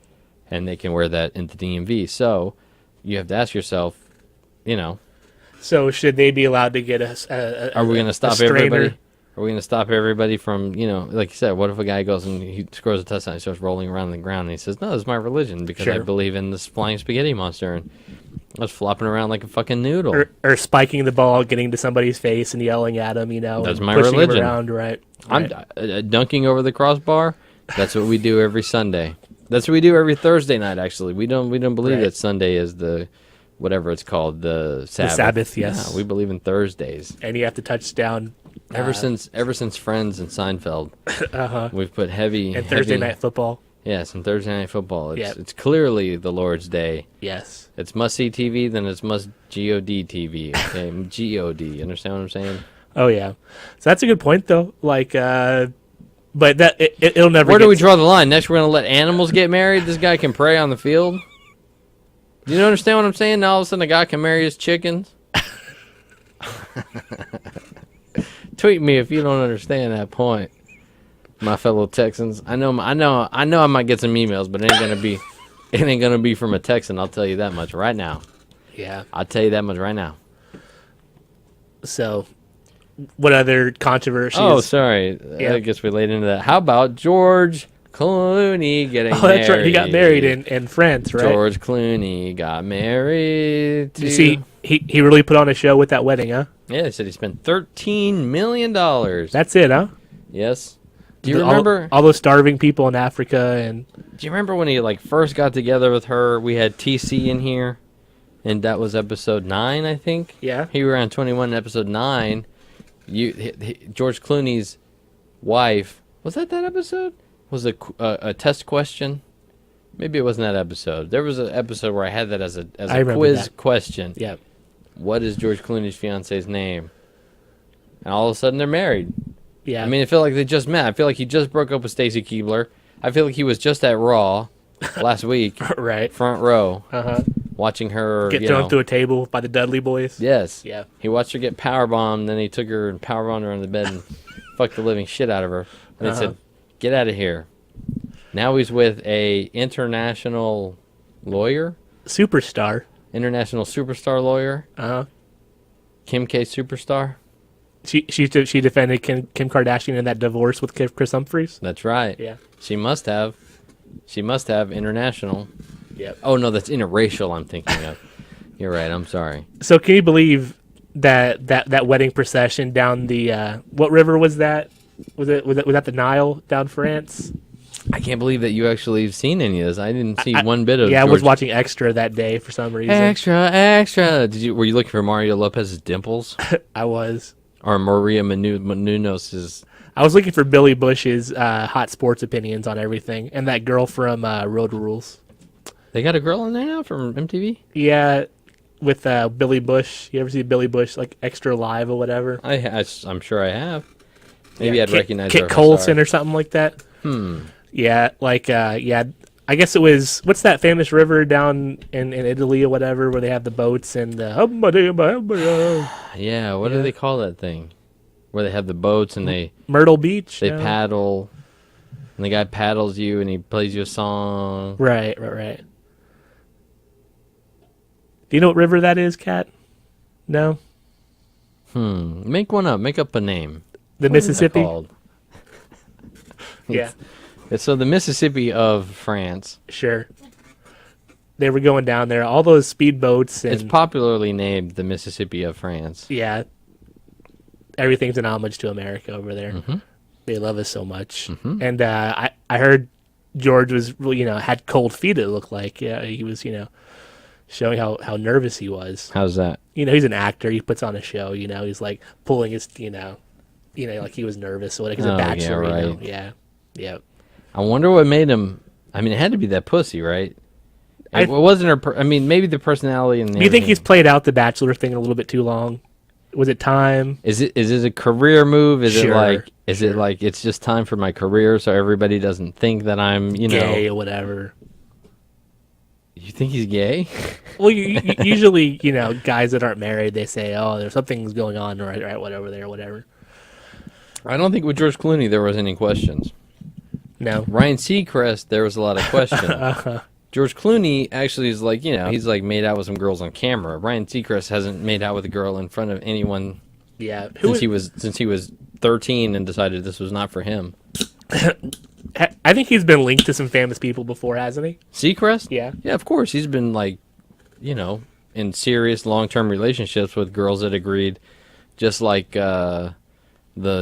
D: and they can wear that in the DMV. So you have to ask yourself,
E: So should they be allowed to get a
D: are we going to stop
E: strainer?
D: everybody? Are we going to stop everybody from, like you said, what if a guy goes and he scores a touchdown, he starts rolling around on the ground, and he says, no, this is my religion because I believe in this flying spaghetti monster, and I was flopping around like a fucking noodle.
E: Or spiking the ball, getting to somebody's face and yelling at him,
D: That's
E: and
D: my
E: pushing
D: religion.
E: him around, right?
D: I'm dunking over the crossbar. That's what we do every Sunday. That's what we do every Thursday night, actually. We don't believe that Sunday is the... whatever it's called, the Sabbath.
E: The Sabbath, yes.
D: Yeah, we believe in Thursdays.
E: And you have to touch down.
D: Ever since Friends and Seinfeld, we've put heavy...
E: And Thursday Night Football.
D: Yes, and Thursday Night Football. It's clearly the Lord's Day.
E: Yes.
D: It's must-see TV, then it's must-GOD TV. Okay, GOD. You understand what I'm saying?
E: Oh, yeah. So that's a good point, though. Like, but that it'll never
D: Where do we draw the line? Next, we're going to let animals get married? This guy can pray on the field? Do you understand what I'm saying? Now all of a sudden a guy can marry his chickens? Tweet me if you don't understand that point, my fellow Texans. I know I might get some emails, but it ain't gonna be from a Texan, I'll tell you that much right now.
E: Yeah.
D: I'll tell you that much right now.
E: So what other controversies?
D: Oh, sorry.
E: Yeah.
D: I guess we laid into that. How about George Clooney getting married?
E: Oh, that's right. He got married in France, right?
D: George Clooney got married to...
E: You see, he really put on a show with that wedding, huh?
D: Yeah, they said he spent $13 million.
E: That's it, huh?
D: Yes. Do you remember...
E: all those starving people in Africa? And
D: do you remember when he first got together with her? We had TC in here, and that was episode 9, I think.
E: Yeah.
D: He was around 21 in episode 9. George Clooney's wife... Was that episode? Was a test question? Maybe it wasn't that episode. There was an episode where I had that as a quiz question.
E: Yeah.
D: What is George Clooney's fiance's name? And all of a sudden they're married.
E: Yeah.
D: I mean, I feel like they just met. I feel like he just broke up with Stacy Keibler. I feel like he was just at Raw last week.
E: Right.
D: Front row. Watching her
E: get thrown through a table by the Dudley boys.
D: Yes.
E: Yeah.
D: He watched her get powerbombed, then he took her and powerbombed her on the bed and fucked the living shit out of her. And they said, get out of here. Now he's with a international lawyer.
E: Superstar.
D: International superstar lawyer. Kim K. Superstar.
E: She defended Kim Kardashian in that divorce with Chris Humphries.
D: That's right.
E: Yeah.
D: She must have international.
E: Yep.
D: Oh no, that's interracial. I'm thinking of. You're right. I'm sorry.
E: So can you believe that wedding procession down the what river was that? Was that the Nile down France?
D: I can't believe that you actually have seen any of this. I didn't see one bit of.
E: Yeah,
D: George.
E: I was watching Extra that day for some reason.
D: Extra. Were you looking for Mario Lopez's dimples?
E: I was.
D: Or Maria Menounos.
E: I was looking for Billy Bush's hot sports opinions on everything, and that girl from Road Rules.
D: They got a girl in there now from MTV?
E: Yeah, with Billy Bush. You ever see Billy Bush like Extra Live or whatever?
D: I'm sure I have. Maybe
E: Yeah,
D: I'd recognize
E: Kit
D: her if I saw
E: Colson
D: her.
E: or something like that. Yeah, like yeah. I guess it was what's that famous river down in Italy or whatever where they have the boats and the
D: Yeah, what do they call that thing? Where they have the boats and they
E: Myrtle Beach.
D: they
E: no?
D: paddle, and the guy paddles you and he plays you a song.
E: Right. Do you know what river that is, Kat? No,
D: Make one up. Make up a name.
E: the
D: What is that
E: Mississippi.
D: called?
E: Yeah,
D: So the Mississippi of France.
E: sure. They were going down there. All those speedboats and
D: It's popularly named the Mississippi of France.
E: yeah, everything's an homage to America over there.
D: Mm-hmm.
E: They love us so much. And I heard George was had cold feet. It looked like he was showing how nervous he was.
D: How's that?
E: He's an actor. He puts on a show. He's like pulling his like he was nervous. So like he's
D: Oh,
E: a
D: yeah,
E: bachelor.
D: right.
E: Yeah.
D: I wonder what made him. I mean, it had to be that pussy, right? It wasn't her. Maybe the personality and.
E: Do you think he's played out the bachelor thing a little bit too long? Was it time?
D: Is it a career move? Is
E: Sure,
D: it like it's just time for my career so everybody doesn't think that I'm
E: Gay or whatever.
D: You think he's gay?
E: Well, usually, guys that aren't married, they say, "Oh, there's something's going on, right, whatever there, whatever."
D: I don't think with George Clooney there was any questions.
E: No,
D: Ryan Seacrest, there was a lot of questions. George Clooney actually is like, he's like made out with some girls on camera. Ryan Seacrest hasn't made out with a girl in front of anyone
E: yeah.
D: since he was 13 and decided this was not for him.
E: I think he's been linked to some famous people before, hasn't he?
D: Seacrest?
E: Yeah.
D: Yeah, of course. He's been like, in serious long-term relationships with girls that agreed, just like the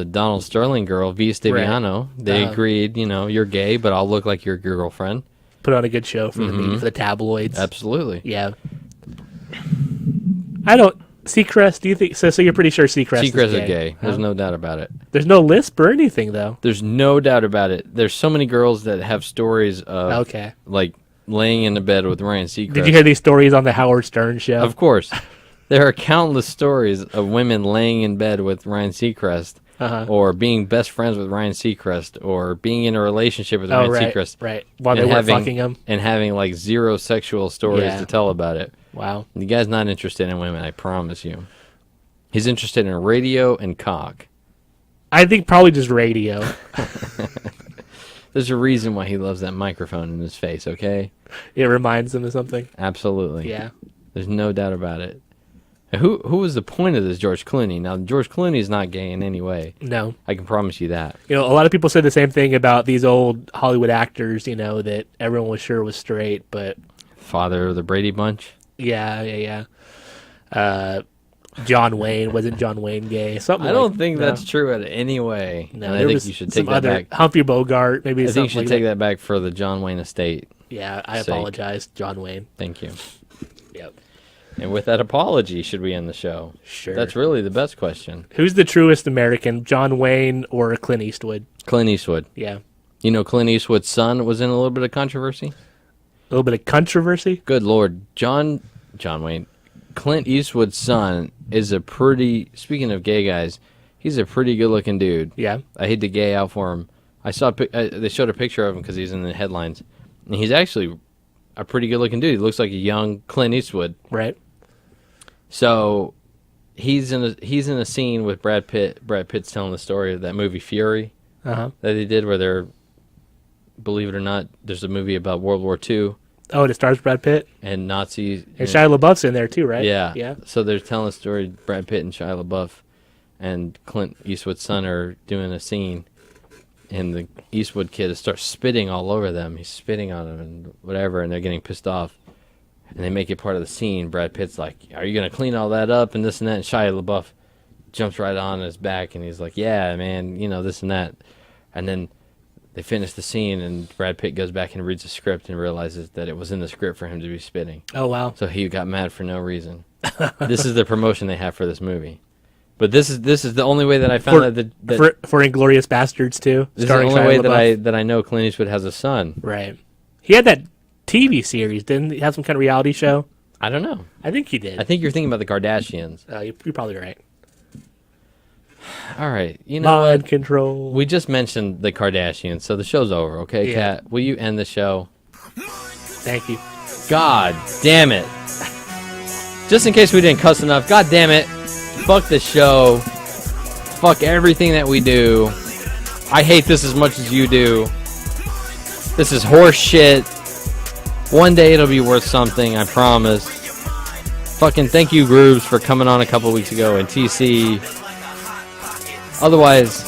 D: Donald Sterling girl, V. Stiviano. They agreed, you're gay, but I'll look like your girlfriend.
E: Put on a good show for the tabloids.
D: Absolutely.
E: Yeah. Seacrest, do you think so? So you're pretty sure Seacrest
D: Seacrest
E: is gay?
D: There's no doubt about it.
E: There's no lisp or anything though.
D: There's no doubt about it. There's so many girls that have stories of
E: Okay.
D: like laying in the bed with Ryan Seacrest.
E: Did you hear these stories on the Howard Stern show?
D: Of course. There are countless stories of women laying in bed with Ryan Seacrest, or being best friends with Ryan Seacrest, or being in a relationship with Ryan Seacrest.
E: Right. While they weren't fucking him.
D: And having like zero sexual stories to tell about it.
E: Wow.
D: The guy's not interested in women, I promise you. He's interested in radio and cock.
E: I think probably just radio.
D: There's a reason why he loves that microphone in his face, okay?
E: It reminds him of something.
D: Absolutely.
E: Yeah.
D: There's no doubt about it. Who was the point of this George Clooney? Now, George Clooney is not gay in any way.
E: No.
D: I can promise you that.
E: A lot of people said the same thing about these old Hollywood actors, that everyone was sure was straight, but
D: Father of the Brady Bunch?
E: yeah. John Wayne, wasn't John Wayne gay? Something
D: I don't
E: like-
D: think
E: no.
D: that's true in any way.
E: No,
D: And I
E: there
D: think
E: was
D: you should
E: some
D: take that
E: other
D: back.
E: Humphrey Bogart, maybe
D: I think
E: something
D: you should
E: like
D: take that back for the John Wayne estate.
E: Yeah, I
D: sake.
E: apologize, John Wayne.
D: Thank you.
E: Yep.
D: And with that apology, should we end the show?
E: Sure.
D: That's really the best question.
E: Who's the truest American, John Wayne or Clint Eastwood?
D: Clint Eastwood.
E: Yeah.
D: Clint Eastwood's son was in a little bit of controversy?
E: A little bit of controversy?
D: Good Lord. John Wayne. Clint Eastwood's son is speaking of gay guys, he's a pretty good looking dude.
E: Yeah.
D: I hate to gay out for him. I saw they showed a picture of him because he's in the headlines. And he's actually a pretty good looking dude. He looks like a young Clint Eastwood.
E: Right.
D: So he's in a scene with Brad Pitt. Brad Pitt's telling the story of that movie Fury
E: Uh-huh.
D: that they did where believe it or not, there's a movie about World War II
E: Oh, it stars Brad Pitt?
D: and Nazis.
E: And Shia LaBeouf's in there too, right?
D: Yeah.
E: Yeah.
D: So they're telling a story, Brad Pitt and Shia LaBeouf and Clint Eastwood's son are doing a scene, and the Eastwood kid starts spitting all over them. He's spitting on them and whatever, and they're getting pissed off. And they make it part of the scene. Brad Pitt's like, are you going to clean all that up and this and that? And Shia LaBeouf jumps right on his back, and he's like, yeah, man, this and that. And then they finish the scene, and Brad Pitt goes back and reads the script and realizes that it was in the script for him to be spitting.
E: Oh, wow.
D: So he got mad for no reason. This is the promotion they have for this movie. But this is the only way that I found
E: for Inglorious Bastards too.
D: This is the only way that I know Clint Eastwood has a son.
E: Right. He had that TV series, didn't he? Have some kind of reality show?
D: I don't know.
E: I think he did.
D: I think you're thinking about the Kardashians.
E: You're probably right.
D: All right. You know
E: Mind
D: what?
E: control.
D: We just mentioned the Kardashians, so the show's over, okay,
E: Yeah.
D: Kat? Will you end the show?
E: Thank you.
D: God damn it. Just in case we didn't cuss enough, god damn it. Fuck the show. Fuck everything that we do. I hate this as much as you do. This is horse shit. One day it'll be worth something, I promise. Fucking thank you, Grooves, for coming on a couple weeks ago, and TC. Otherwise,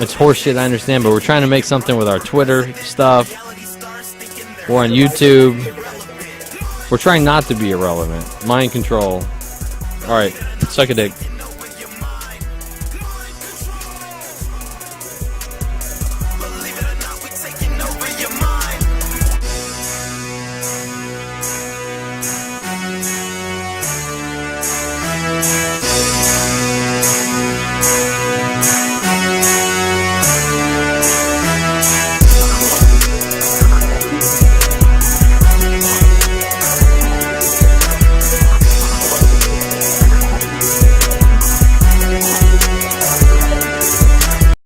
D: it's horse shit, I understand, but we're trying to make something with our Twitter stuff. We're on YouTube. We're trying not to be irrelevant. Mind control. Alright, suck a dick.